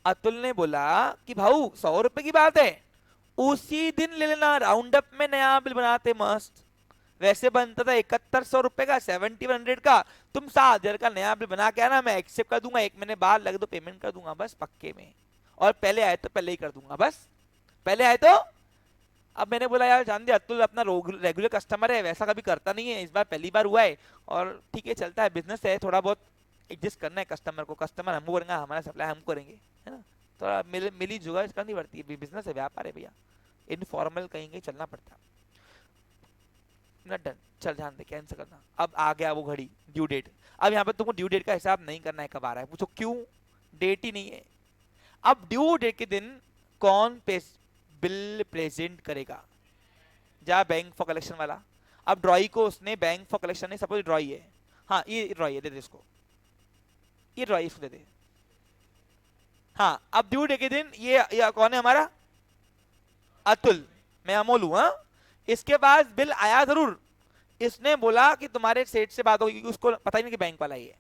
Atul ने बोला कि भाऊ 100 रुपए की बात है, उसी दिन ले लेना, राउंड अप में नया बिल बनाते मस्त। वैसे बनता था 7,100 रुपए का, 7,100 का, तुम 7,000 का नया बिल बना के आना, मैं एक्सेप्ट कर दूंगा, 1 महीने बाद लगे तो पेमेंट कर दूंगा बस पक्के में, और पहले आए तो पहले ही कर दूंगा बस, पहले आए तो। अब मैंने बोला यार जान दे, अतुल अपना रेगुलर कस्टमर है, वैसा कभी करता नहीं है, इस बार पहली बार हुआ है, और ठीक है चलता है, बिजनेस है, थोड़ा बहुत एडजस्ट करना है कस्टमर को, कस्टमर हमको करेंगे, हमारा सप्लाई हम करेंगे, है ना, थोड़ा मिली जुगाड़ करनी पड़ती है, बिजनेस है, व्यापार है भैया, इनफॉर्मल कहीं कहीं चलना पड़ता है ना। डन, चल ध्यान दे, कैंसिल करना। अब आ गया वो घड़ी ड्यू डेट। अब यहाँ पे तुमको ड्यू डेट का हिसाब नहीं करना है कब आ रहा है, पूछो क्यों, डेट ही नहीं है। अब ड्यू डेट के दिन कौन बिल प्रेजेंट करेगा, जा बैंक फॉर कलेक्शन वाला। अब ड्रॉई को उसने बैंक फॉर कलेक्शन ने, सपोज ड्रॉई है, हाँ ये ड्रॉई है, दे दे इसको, ये ड्रॉई इसको दे दे। हाँ अब ड्यू डेट के दिन ये कौन है हमारा, अतुल, मैं अमोल हूं, हाँ। इसके पास बिल आया जरूर, इसने बोला कि तुम्हारे सेठ से बात होगी, क्योंकि उसको पता ही नहीं कि बैंक वाला ही है,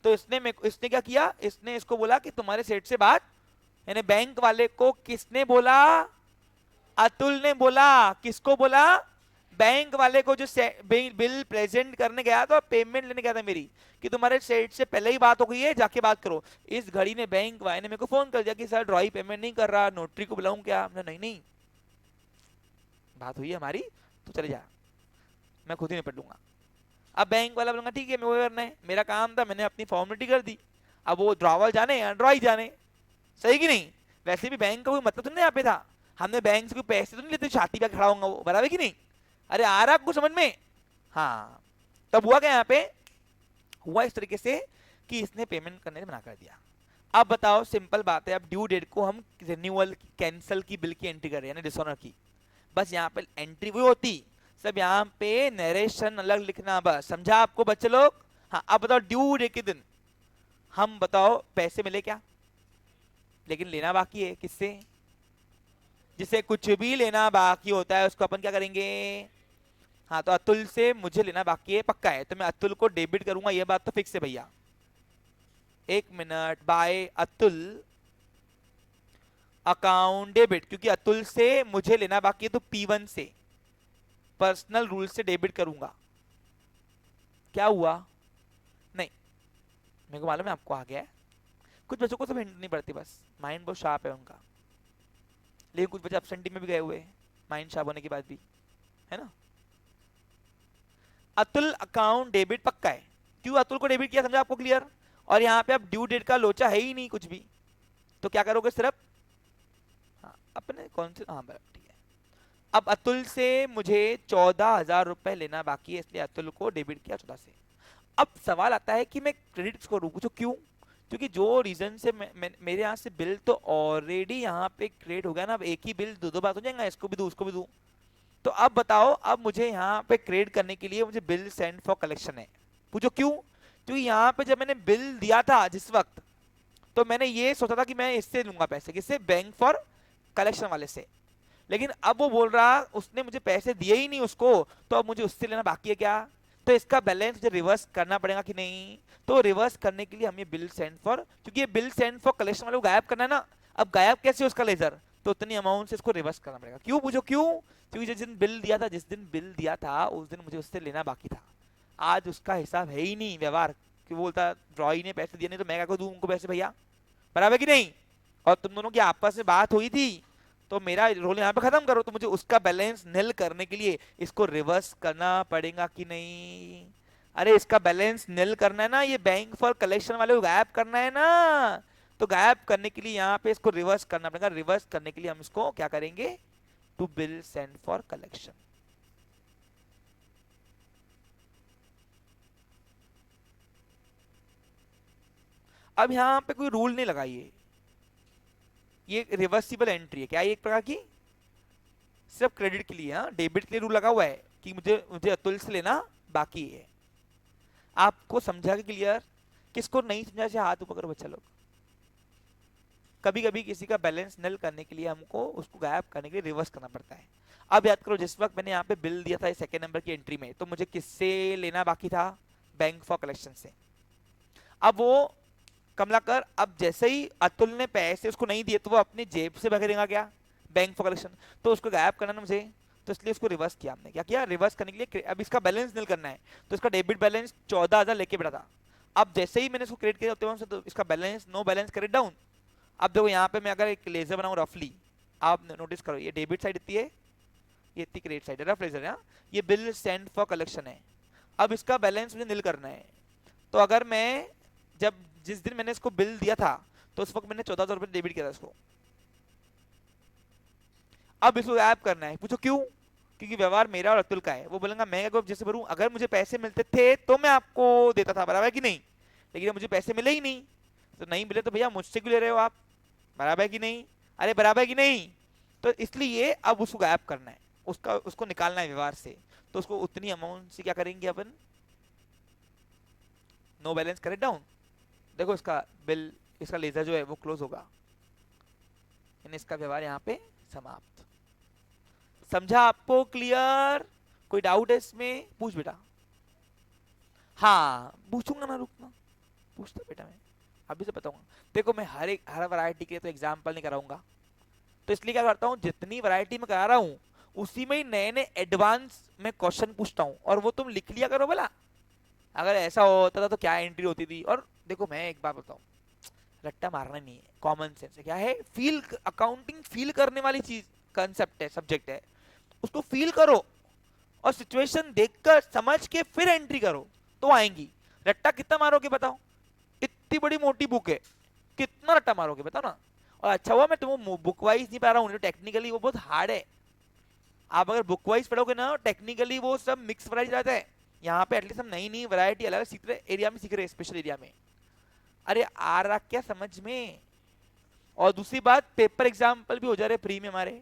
तो इसने क्या किया, इसने इसको बोला कि तुम्हारे सेठ से बात, यानी बैंक वाले को किसने बोला, अतुल ने बोला। किसको बोला, बैंक वाले को, जो बिल प्रेजेंट करने गया था, पेमेंट लेने गया था मेरी, कि तुम्हारे सेठ से पहले ही बात हो गई है, जाके बात करो। इस घड़ी ने बैंक वाले ने मेरे को फोन कर दिया कि सर ड्रॉई पेमेंट नहीं कर रहा, नोटरी को बुलाऊं क्या, हमने नहीं नहीं बात हुई है हमारी, तो चले जा, मैं खुद ही निपट लूंगा। अब बैंक वाला बोलूंगा ठीक है, मैं वो करना है, मेरा काम था, मैंने अपनी फॉर्मेलिटी कर दी, अब वो ड्रॉवल जाने या ड्रॉई जाने, सही कि नहीं। वैसे भी बैंक का कोई मतलब तो नहीं यहाँ पे था, हमने बैंक से कोई पैसे तो नहीं लेते छाती पे खड़ा होगा वो, बराबर कि नहीं। अरे आ रहा आपको समझ में, हाँ। तब हुआ क्या यहाँ पे, हुआ इस तरीके से कि इसने पेमेंट करने से मना कर दिया। अब बताओ सिंपल बात है, अब ड्यू डेट को हम रिन्यूअल कैंसिल की बिल की एंट्री कर रहे हैं, यानी डिसऑनर की, बस यहाँ पे एंट्री वही होती, सब यहाँ पे नरेशन अलग लिखना, बस समझा आपको बच्चे लोग। हाँ अब बताओ ड्यू डेट के दिन हम बताओ पैसे मिले क्या, लेकिन लेना बाकी है किससे, जिसे कुछ भी लेना बाकी होता है उसको अपन क्या करेंगे, हाँ तो अतुल से मुझे लेना बाकी है पक्का है, तो मैं अतुल को डेबिट करूंगा, ये बात तो फिक्स है भैया। 1 minute, by Atul account debit, क्योंकि अतुल से मुझे लेना बाकी है, तो P1 से पर्सनल रूल से डेबिट करूंगा। क्या हुआ, नहीं मेरे को मालूम है आपको आ गया है, कुछ बच्चों को सब हिंट नहीं पड़ती, बस माइंड बहुत शार्प है उनका, लेकिन कुछ बच्चे एब्सेंटी में भी गए हुए हैं माइंड शार्प होने के बाद भी, है ना। अतुल अकाउंट डेबिट पक्का है, क्यों अतुल को डेबिट किया समझा आपको, क्लियर। और यहाँ पे अब ड्यू डेट का लोचा है ही नहीं कुछ भी, तो क्या करोगे सिर्फ, हाँ अपने कौन से, हाँ ठीक है। अब अतुल से मुझे 14,000 रुपए लेना बाकी है, इसलिए अतुल को डेबिट किया 14 से। अब सवाल आता है कि मैं क्रेडिट किसको रोकूं, क्यों, क्योंकि जो रीजन से मेरे यहाँ से बिल तो ऑलरेडी यहाँ पे क्रिएट हो गया ना, अब एक ही बिल दो बार हो जाएगा, इसको भी दूं उसको भी दूं। तो अब बताओ, अब मुझे यहाँ पे क्रिएट करने के लिए मुझे बिल सेंड फॉर कलेक्शन है, पूछो क्यों, क्योंकि यहाँ पे जब मैंने बिल दिया था जिस वक्त, तो मैंने ये सोचा था कि मैं इससे लूंगा पैसे, किससे, बैंक फॉर कलेक्शन वाले से। लेकिन अब वो बोल रहा उसने मुझे पैसे दिए ही नहीं उसको, तो अब मुझे उससे लेना बाकी है क्या, तो इसका बैलेंस मुझे रिवर्स करना पड़ेगा कि नहीं। तो रिवर्स करने के लिए हम ये बिल सेंड फॉर, क्योंकि ये बिल सेंड फॉर कलेक्शन वाले को गायब करना है ना, अब गायब कैसे उसका लेजर, तो उतनी अमाउंट से इसको रिवर्स करना पड़ेगा। क्यों पूछो क्यों, क्योंकि जिस दिन बिल दिया था, जिस दिन बिल दिया था उस दिन मुझे उससे लेना बाकी था, आज उसका हिसाब है ही नहीं व्यवहार, कि वो बोलता ड्रॉई ने पैसे दिए नहीं तो मैं क्या दूं उनको पैसे भैया, बराबर कि नहीं। और तुम दोनों की आपस में बात हुई थी, तो मेरा रोल यहाँ पे खत्म करो, तो मुझे उसका बैलेंस निल करने के लिए इसको रिवर्स करना पड़ेगा कि नहीं। अरे इसका बैलेंस निल करना है ना, ये बैंक फॉर कलेक्शन वाले को गायब करना है ना, तो गायब करने के लिए यहाँ पे इसको रिवर्स करना पड़ेगा। रिवर्स करने के लिए हम इसको क्या करेंगे, to bill send for collection. अब यहाँ पे कोई रूल नहीं लगाइए, ये रिवर्सिबल एंट्री है। क्या ये एक प्रकार की सिर्फ क्रेडिट के लिए, हाँ डेबिट के लिए रूल लगा हुआ है कि मुझे मुझे अतुल से लेना बाकी है। आपको समझा के क्लियर? किसको नहीं समझा से हाथ ऊपर करो बच्चा लोग। कभी कभी किसी का बैलेंस नल करने के लिए हमको उसको गायब करने के लिए रिवर्स करना पड़ता है। अब याद करो, जिस वक्त मैंने यहाँ पे बिल दिया था सेकेंड नंबर की एंट्री में, तो मुझे किससे लेना बाकी था, बैंक फॉर कलेक्शन से। अब वो कमलाकर, अब जैसे ही अतुल ने पैसे उसको नहीं दिए तो वो अपनी जेब से भरेगा क्या, बैंक फॉर कलेक्शन, तो उसको गायब करना ना मुझे, तो इसलिए उसको रिवर्स किया हमने। क्या किया, रिवर्स करने के लिए अब इसका बैलेंस निल करना है, तो इसका डेबिट बैलेंस 14,000 लेके बैठा था। अब जैसे ही मैंने इसको क्रेडिट किया तो इसका balance no balance credit down. अब देखो यहाँ पे मैं अगर एक लेजर बनाऊं रफली, आप नोटिस करो ये डेबिट साइड इतनी है, ये इतनी क्रेडिट साइड है, रफ लेजर है, ये बिल सेंड फॉर कलेक्शन है। अब इसका बैलेंस मुझे निल करना है, तो अगर मैं जब जिस दिन मैंने इसको बिल दिया था तो उस वक्त मैंने 14,000 रुपये डेबिट किया था इसको। अब इसको गायब करना है। पूछो क्यों? क्योंकि व्यवहार मेरा और अतुल का है। वो बोलेगा मैं अगर जैसे भरूं, अगर मुझे पैसे मिलते थे तो मैं आपको देता था, बराबर है कि नहीं, लेकिन अब मुझे पैसे मिले ही नहीं, तो नहीं मिले तो भैया मुझसे क्यों ले रहे हो आप, बराबर है कि नहीं, अरे बराबर है कि नहीं। तो इसलिए अब उसको गायब करना है, उसको निकालना है व्यवहार से। तो उसको उतनी अमाउंट से क्या करेंगे अपन, नो बैलेंस करेक्ट डाउन। देखो इसका बिल, इसका लेजर जो है वो क्लोज होगा, यानी इसका व्यवहार यहाँ पे समाप्त। समझा आपको क्लियर? कोई डाउट है इसमें? पूछ बेटा। हाँ पूछूंगा ना, रुकना, पूछता बेटा, मैं अभी से बताऊंगा। देखो मैं हर वैरायटी के लिए तो एग्जाम्पल नहीं कराऊंगा, तो इसलिए क्या करता हूँ, जितनी वैरायटी में करा रहा हूँ उसी में ही नए नए एडवांस में क्वेश्चन पूछता हूँ, और वो तुम लिख लिया करो बोला। अगर ऐसा होता था तो क्या एंट्री होती थी। और देखो मैं एक बात बताऊं, रट्टा मारना नहीं है, कॉमन सेंस है। क्या है, फील, अकाउंटिंग फील करने वाली चीज, कंसेप्ट है, सब्जेक्ट है, उसको फील करो और सिचुएशन देखकर समझ के फिर एंट्री करो तो आएंगी। रट्टा कितना मारोगे बताओ, इतनी बड़ी मोटी बुक है, कितना रट्टा मारोगे बताओ ना। और अच्छा हुआ मैं तुम्हें बुक वाइज नहीं पढ़ा रहा हूँ, टेक्निकली वो बहुत हार्ड है। आप अगर बुक वाइज पढ़ोगे ना, टेक्निकली वो सब मिक्स वैरायटी रहता है। यहाँ पे एटलीस्ट हम नई नई वैरायटी अलग सीख रहे, एरिया में सीख रहे, स्पेशल एरिया में। अरे आ रहा क्या समझ में? और दूसरी बात, पेपर एग्जाम्पल भी हो जा रहे फ्री में हमारे।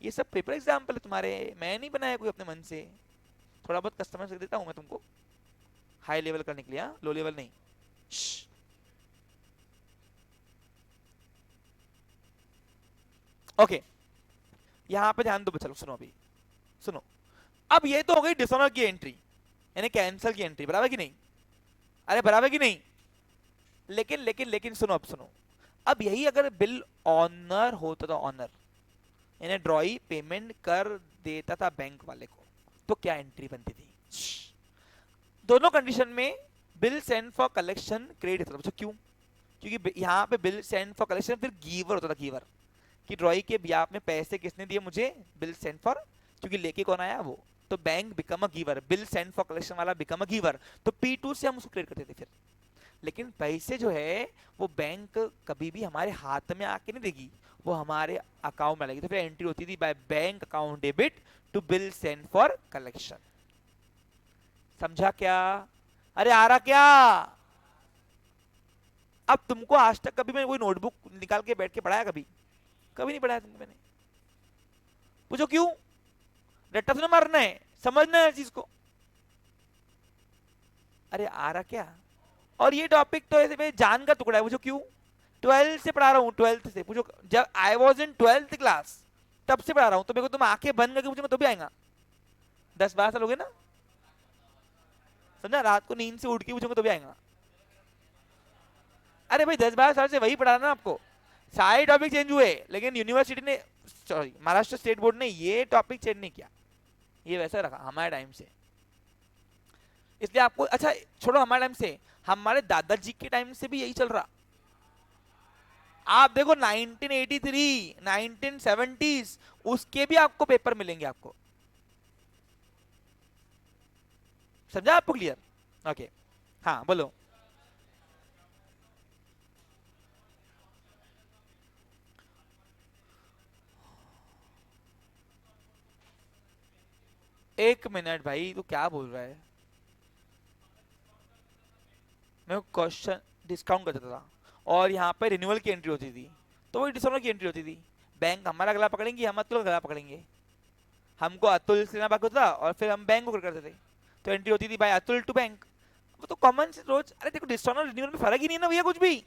ये सब पेपर एग्जाम्पल है तुम्हारे, मैं नहीं बनाया कोई अपने मन से। थोड़ा बहुत कस्टमाइज कर देता हूँ मैं तुमको, हाई लेवल करने के लिए, लो लेवल नहीं। ओके यहाँ पे ध्यान दो बच्चा लोग, सुनो अभी, सुनो। अब ये तो हो गई डिसऑनर की एंट्री, यानी कैंसिल की एंट्री, बराबर कि नहीं, अरे बराबर कि नहीं। लेकिन लेकिन लेकिन सुनो, अब सुनो, अब यही अगर बिल ऑनर होता था, ऑनर यानी ड्रॉई पेमेंट कर देता था बैंक वाले को, तो क्या एंट्री बनती थी? दोनों कंडीशन में bill send for collection credit होता था। क्यों? क्योंकि यहाँ पे बिल सेंड फॉर कलेक्शन फिर गीवर होता था, गीवर, कि ड्रॉई के ब्याह में पैसे किसने दिए मुझे, बिल सेंड फॉर, क्योंकि लेके कौन आया वो, तो bank become a giver, bill send for collection वाला बिकम अ गिवर, तो P2 से हम उसको क्रेडिट करते थे फिर। लेकिन पैसे जो है वो बैंक कभी भी हमारे हाथ में आके नहीं देगी, वो हमारे अकाउंट में लगेगी, तो फिर एंट्री होती थी by bank account debit to bill send for collection. समझा क्या? अरे आ रहा क्या? अब तुमको आज तक कभी मैं कोई नोटबुक निकाल के बैठ के पढ़ाया, कभी कभी नहीं पढ़ाया तुमको मैंने। पूछो क्यों? रट्टा तो मारना है, समझना है चीज को। अरे आ रहा क्या? और ये टॉपिक तो ऐसे मेरे जान का टुकड़ा है। पूछो क्यों? 12th से पढ़ा रहा हूँ, 12th से। पूछो जब I was in 12th class तब से पढ़ा रहा हूँ, तो मेरे को तुम आंखें बंद करके पूछोगे तो भी आएगा। 10-12 साल हो गए ना, समझा, रात को नींद से उठ के पूछोगे तो भी आएगा। अरे भाई 10-12 साल से वही पढ़ा ना आपको, सारे टॉपिक चेंज हुए लेकिन यूनिवर्सिटी ने, सॉरी महाराष्ट्र स्टेट बोर्ड ने ये टॉपिक चेंज नहीं किया, ये वैसा रखा हमारे टाइम से। इसलिए आपको, अच्छा छोड़ो हमारे टाइम से, हमारे दादाजी के टाइम से भी यही चल रहा। आप देखो 1983, 1970s, उसके भी आपको पेपर मिलेंगे आपको। समझा आपको? क्लियर? ओके हाँ बोलो। एक मिनट भाई, तू क्या बोल रहा है? मैं क्वेश्चन डिस्काउंट कर देता था और यहाँ पे रिन्यूअल की एंट्री होती थी, तो वही डिस्काउंट की एंट्री होती थी। बैंक हमारा गला पकड़ेंगे, हम अतुल का गला पकड़ेंगे। हमको अतुल से लेना बाकी होता था और फिर हम बैंक को करते थे, तो एंट्री होती थी बाय अतुल टू बैंक। वो तो कॉमन से रोज। अरे देखो, डिस्काउंट और रिन्यूअल में फर्क ही नहीं है ना भैया कुछ भी।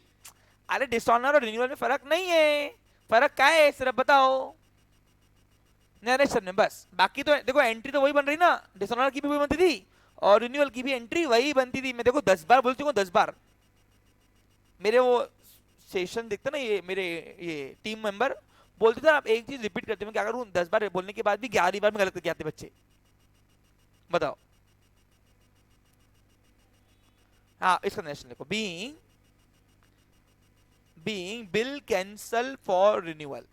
अरे डिस्काउंट और रिन्यूअल में फर्क नहीं है। फर्क क्या है सिर्फ बताओ। नरेशन में बस। बाकी तो देखो एंट्री तो वही बन रही ना, डिसऑनर की भी वही बनती थी और रिन्यूअल की भी एंट्री वही बनती थी। मैं देखो 10 बार बोल चुका हूँ, 10 बार। मेरे वो सेशन देखते ना, ये मेरे ये टीम मेंबर बोलते थे आप एक चीज रिपीट करते, मैं क्या करूँ 10 बार बोलने के बाद भी 11वीं बार में गलत करके आते बच्चे। बताओ। हाँ, इसका नेशन देखो, being being bill cancel for renewal.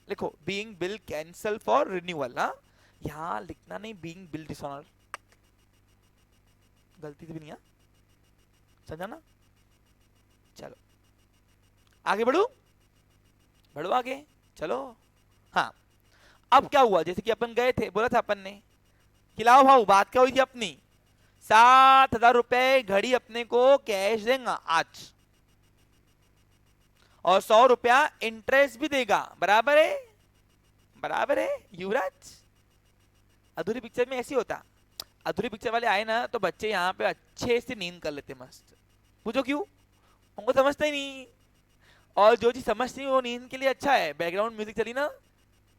लिखो being bill cancel for renewal ना, यहाँ लिखना नहीं बीइंग बिल डिसऑनर। गलती भी नहीं है, समझा ना? चलो आगे बढ़ू, बढ़ो आगे, चलो। हाँ, अब क्या हुआ, जैसे कि अपन गए थे, बोला था अपन ने, खिलाओ भाव, बात क्या हुई थी अपनी? 7,000 रुपए घड़ी अपने को कैश देगा आज, और 100 रुपया इंटरेस्ट भी देगा। बराबर है? बराबर है युवराज? अधूरी पिक्चर में ऐसी होता। अधूरी पिक्चर वाले आए ना तो बच्चे यहाँ पे अच्छे से नींद कर लेते मस्त। पूछो क्यों? उनको समझता ही नहीं। और जो चीज समझती नहीं वो नींद के लिए अच्छा है। बैकग्राउंड म्यूजिक चली ना,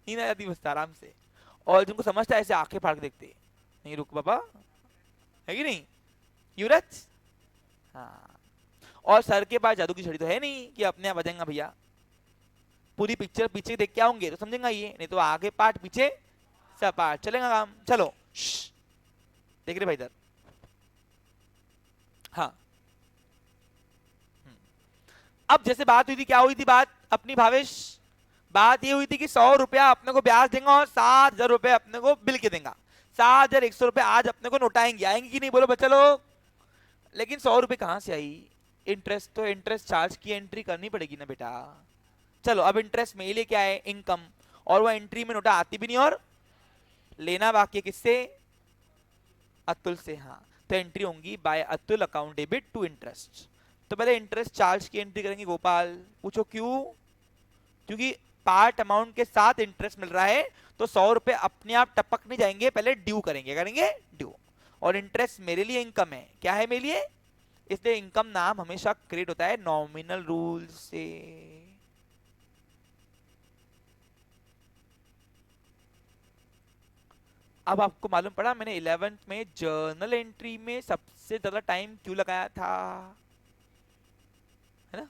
नींद आ जाती मस्त आराम से। और जिनको समझता है ऐसे आंखें फाड़ के देखते, नहीं रुक बाबा, है कि नहीं युवराज? हाँ। और सर के पास जादू की छड़ी तो है नहीं कि अपने आप बजेंगा भैया। पूरी पिक्चर पीछे देख के आओगे तो समझेंगा ये, नहीं तो आगे पार्ट पीछे सब पार्ट चलेगा काम। चलो देख रहे भाई इधर। हाँ, अब जैसे बात हुई थी, क्या हुई थी बात अपनी भावेश? बात ये हुई थी कि 100 रुपया अपने को ब्याज देंगे और 7,000 रुपए अपने को बिल के देंगे। 7,100 रुपए आज अपने को नोटाएंगे, आएंगे कि नहीं बोलो बच्चा लोग? लेकिन 100 रुपए कहाँ से आई? इंटरेस्ट तो इंटरेस्ट चार्ज की एंट्री करनी पड़ेगी ना बेटा। चलो अब इंटरेस्ट में लेके आए इनकम, और वो एंट्री में नोटा आती भी नहीं, और लेना बाकी किससे? अतुल से। हाँ, तो एंट्री होंगी by Atul account debit to interest. तो पहले इंटरेस्ट चार्ज की एंट्री करेंगे गोपाल। पूछो क्यों? क्योंकि पार्ट अमाउंट के साथ इंटरेस्ट मिल रहा है, तो 100 रुपए अपने आप टपक नहीं जाएंगे, पहले ड्यू करेंगे ड्यू। और इंटरेस्ट मेरे लिए इनकम है। क्या है मेरे लिए? इसलिए इनकम नाम हमेशा क्रिएट होता है नॉमिनल रूल से। अब आपको मालूम पड़ा मैंने 11th में जर्नल एंट्री में सबसे ज्यादा टाइम क्यों लगाया था, है ना?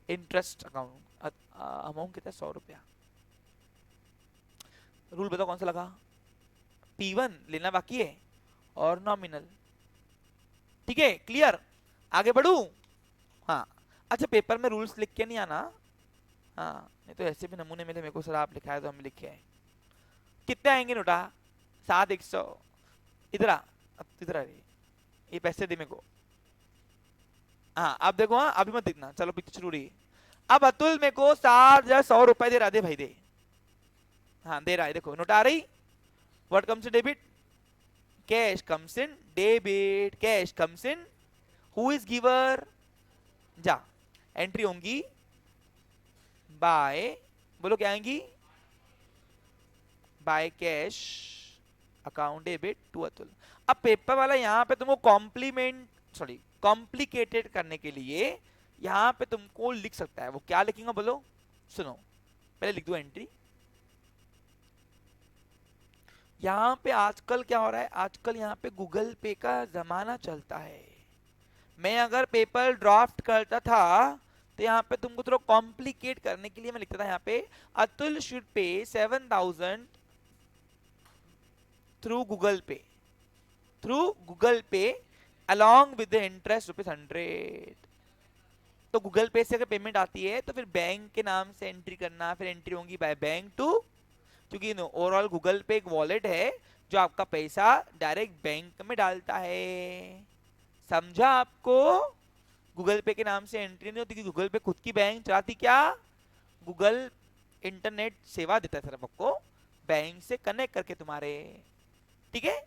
इंटरेस्ट अकाउंट अमाउंट कितना है? 100 रुपया। रूल बताओ कौन सा लगा? P1 लेना बाकी है और नॉमिनल। ठीक है, क्लियर? आगे बढ़ू? हाँ। अच्छा, पेपर में रूल्स लिख के नहीं आना। हाँ, नहीं तो ऐसे भी नमूने मिले मेरे को, सर आप लिखा है तो हम लिखे हैं। कितने आएंगे नोटा? 7,100। इधर आ, इधर आ रही, ये पैसे दे मेरे को। हाँ अब देखो, हाँ अभी मत दिखना, चलो पिक्चर शुरू रही। अब अतुल मेरे को 7,100 रुपए दे रहा, दे भाई दे। हाँ दे रहा है, देखो नोट आ रही। What comes in debit? Cash comes in debit, cash comes in. Who is giver? जा। एंट्री होंगी बाय, बोलो क्या आएंगी? By cash account debit to Atul. अब पेपर वाला यहाँ पे तुमको कॉम्प्लिकेटेड करने के लिए यहाँ पे तुमको लिख सकता है। वो क्या लिखेगा बोलो? सुनो, पहले लिख दो एंट्री। यहाँ पे आजकल क्या हो रहा है, आजकल यहाँ पे गूगल पे का जमाना चलता है। मैं अगर पेपर ड्राफ्ट करता था तो यहाँ पे तुमको थोड़ा कॉम्प्लिकेट करने के लिए मैं लिखता था यहाँ पे, Atul should pay 7,000 through Google पे along with the interest ₹100। तो गूगल पे से अगर पेमेंट आती है तो फिर बैंक के नाम से एंट्री करना, फिर एंट्री होंगी बाय बैंक टू, क्योंकि ओवरऑल गूगल पे एक वॉलेट है जो आपका पैसा डायरेक्ट बैंक में डालता है। समझा आपको? गूगल पे के नाम से एंट्री नहीं होती, क्योंकि गूगल पे खुद की बैंक चलाती क्या? गूगल इंटरनेट सेवा देता है सिर्फ आपको, बैंक से कनेक्ट करके तुम्हारे, ठीक है।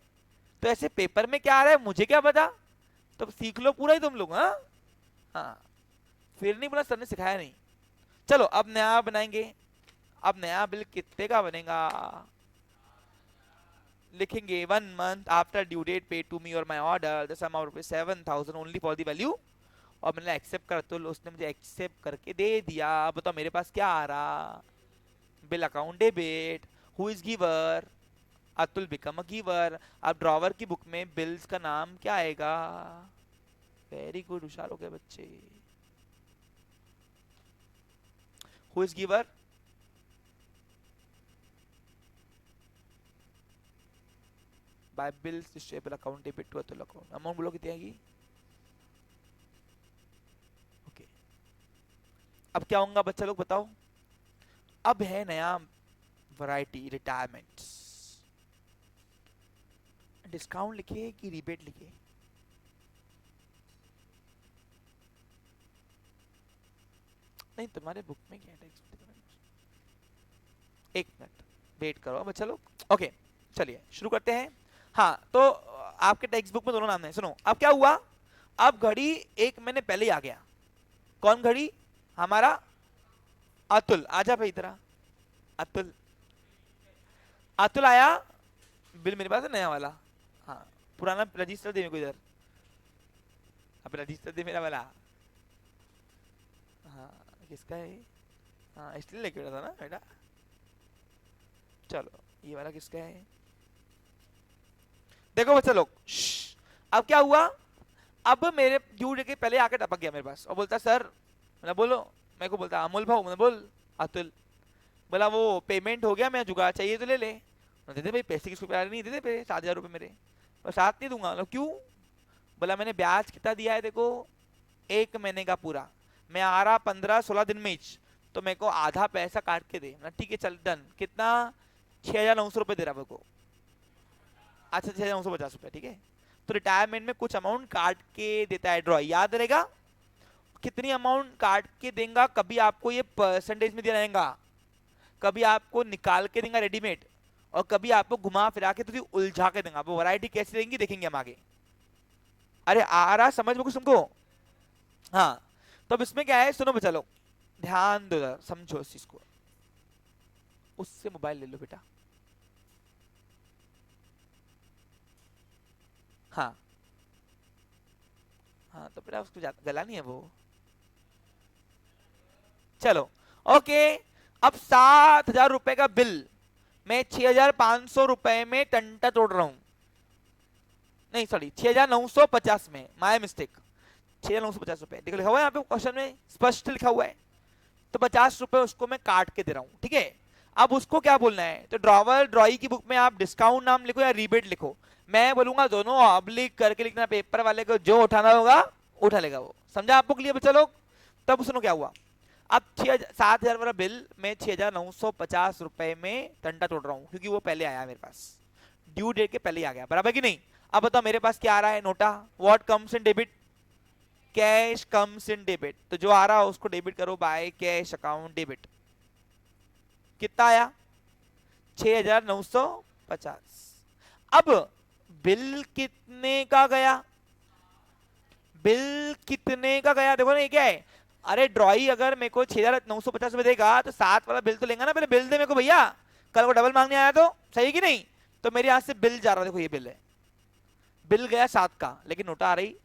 तो ऐसे पेपर में क्या आ रहा है मुझे क्या पता, तो सीख लो पूरा ही तुम लोग। हाँ हाँ, फिर नहीं बोला सर ने सिखाया नहीं। चलो अब नया बनाएंगे। अब नया बिल कितने का बनेगा, लिखेंगे 1 month after due date pay to me और my order the sum of 7,000 only for the value. और मैंने एक्सेप्ट कर, तो उसने मुझे एक्सेप्ट करके दे दिया। अब बताओ मेरे पास क्या आ रहा, bill account debit. Who is giver, Atul become a giver. अब ड्रॉवर की बुक में बिल्स का नाम क्या आएगा, वेरी गुड, होशियार हो गए बच्चे। Who is giver, by bills distributable account debit to Atul account. Amount बोलो कितनी आएगी, ओके। अब क्या होगा बच्चा लोग बताओ, अब है नया वैरायटी रिटायरमेंट। डिस्काउंट लिखे कि रिबेट लिखे, नहीं तुम्हारे बुक में क्या है, एक मिनट वेट करो बच्चा लोग। ओके चलिए शुरू करते हैं। हाँ तो आपके टेक्स्ट बुक में दोनों नाम है, सुनो अब क्या हुआ। अब घड़ी एक महीने पहले ही आ गया। कौन घड़ी, हमारा अतुल, आजा भाई इधर आ। अतुल, अतुल आया, बिल मेरे पास है नया वाला। हाँ पुराना रजिस्टर दे मेरे को इधर, अब रजिस्टर दे मेरा वाला। हाँ किसका है, हाँ इसलिए लेके बैठा था ना बेटा। चलो ये वाला किसका है, देखो बच्चा लोग अब क्या हुआ। अब मेरे ड्यू डेट के पहले आके टपक गया मेरे पास और बोलता सर, मैंने बोलो, मेरे को बोलता अमोल भाऊ, मैंने बोल अतुल, बोला वो पेमेंट हो गया, मैं जुगाड़ चाहिए तो ले ले। दे दे भाई पैसे, किसको प्यार नहीं, दे दे पैसे 7,000 रुपये मेरे, और साथ नहीं दूंगा। क्यों, बोला मैंने ब्याज कितना दिया है देखो, 1 महीने का पूरा, मैं आ रहा 15-16 दिन में ही, तो मेरे को आधा पैसा काट के दे। ठीक है चल डन, कितना, 6,900 रुपये दे रहा मेरे को। अच्छा 6,950 रुपये, ठीक है। तो रिटायरमेंट में कुछ अमाउंट काट के देता है ड्रॉ, याद रहेगा कितनी अमाउंट काट के देगा। कभी आपको ये परसेंटेज में दिया रहेगा, कभी आपको निकाल के देगा रेडीमेड, और कभी आपको घुमा फिरा के तो उलझा के देगा। वो वैरायटी कैसी रहेंगी देखेंगे हम आगे। अरे आ रहा समझ में कुछ तुमको, हाँ। तो अब इसमें क्या है, सुनो बच्चा लोग ध्यान दो जरा, समझो इस चीज को। उससे मोबाइल ले लो बेटा, हाँ हाँ तो बेटा उसको गला नहीं है वो। चलो ओके, अब 7,000 रुपए का बिल मैं 6,500 रुपए में टंटा तोड़ रहा हूं, नहीं सॉरी 6,950 में, माय मिस्टेक, 6,950 रुपए देखो लिखा हुआ है यहाँ पे क्वेश्चन में, स्पष्ट लिखा हुआ है। तो 50 रुपए उसको मैं काट के दे रहा हूँ, ठीक है। अब उसको क्या बोलना है, तो ड्रॉवर ड्रॉई की बुक में आप डिस्काउंट नाम लिखो या रीबेट लिखो, मैं बोलूंगा दोनों ऑब्लिक करके लिखना, पेपर वाले को जो उठाना होगा उठा लेगा वो, समझा आपको क्लियर बच्चा लोग। तब सुनो क्या हुआ, अब 7,000 वाला बिल मैं 6,950 रुपए में टंटा तोड़ रहा हूँ, क्योंकि वो पहले आया मेरे पास, ड्यू डेट के पहले ही आ गया, बराबर कि नहीं। अब बताओ मेरे पास क्या आ रहा है NOTA, what comes in debit, cash comes in debit, तो जो आ रहा है उसको डेबिट करो बाय कैश अकाउंट डेबिट। कितना आया, 6,950। अब बिल कितने का गया, बिल कितने का गया देखो ना, ये क्या है, अरे ड्रॉई अगर मेरे को 6,950 रुपए देगा तो 7 वाला बिल तो लेगा ना, पहले बिल दे मेरे को भैया, कल को डबल मांगने आया तो सही कि नहीं। तो मेरे यहां से बिल जा रहा, देखो ये बिल है, बिल गया 7 का, लेकिन नोटा आ रही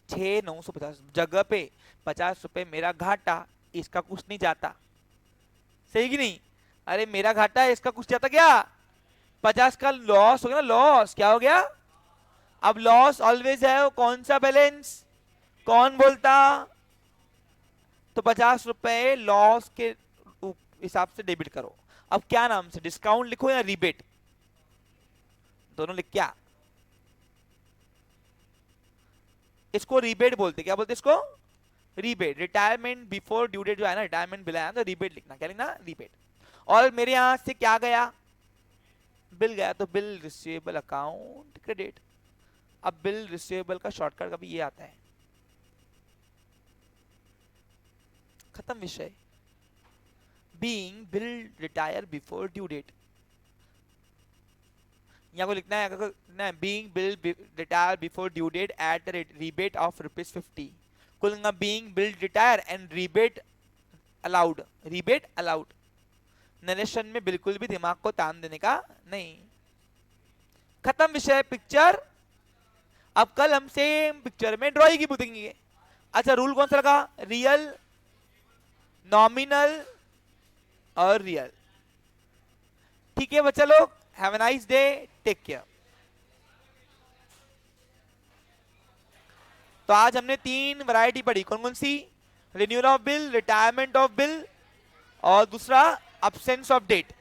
6,950, जगह पे 50 रुपए मेरा घाटा, इसका कुछ नहीं जाता, सही कि नहीं। अरे मेरा घाटा है, इसका कुछ जाता क्या, 50 का लॉस हो गया ना, लॉस क्या हो गया। अब लॉस ऑलवेज है, वो कौन सा बैलेंस, कौन बोलता, तो 50 रुपए लॉस के हिसाब से डेबिट करो। अब क्या नाम से, डिस्काउंट लिखो या रिबेट, दोनों लिख, क्या इसको रिबेट बोलते, क्या बोलते इसको, rebate. Retirement before due date जो है ना, रिटायरमेंट बिल आया तो रिबेट लिखना, क्या लिखना, रिबेट। और मेरे यहां से क्या गया, बिल गया, तो बिल रिसीवेबल अकाउंट क्रेडिट। अब बिल रिसीवेबल का शॉर्टकट कभी ये आता है, खत्म विषय। Being will retire before due date, at the लिखना है, अगर लिखना है बीइंग विल रिटायर बिफोर ड्यू डेट एट द रीबेट ऑफ ₹50, कुल being will retire and rebate allowed, rebate allowed. Narration में बिल्कुल भी दिमाग को तान देने का नहीं। खत्म विषय पिक्चर। अब कल हम सेम पिक्चर में ड्राइंग की पूछेंगे। अच्छा, रूल कौन सा लगा? रियल, नॉमिनल और रियल। ठीक है बच्चा लोग, have a nice day, take care. तो आज हमने 3 वैरायटी पढ़ी, कौन कौन सी? Renewal of bill, retirement of bill और दूसरा अब्सेंस ऑफ डेट।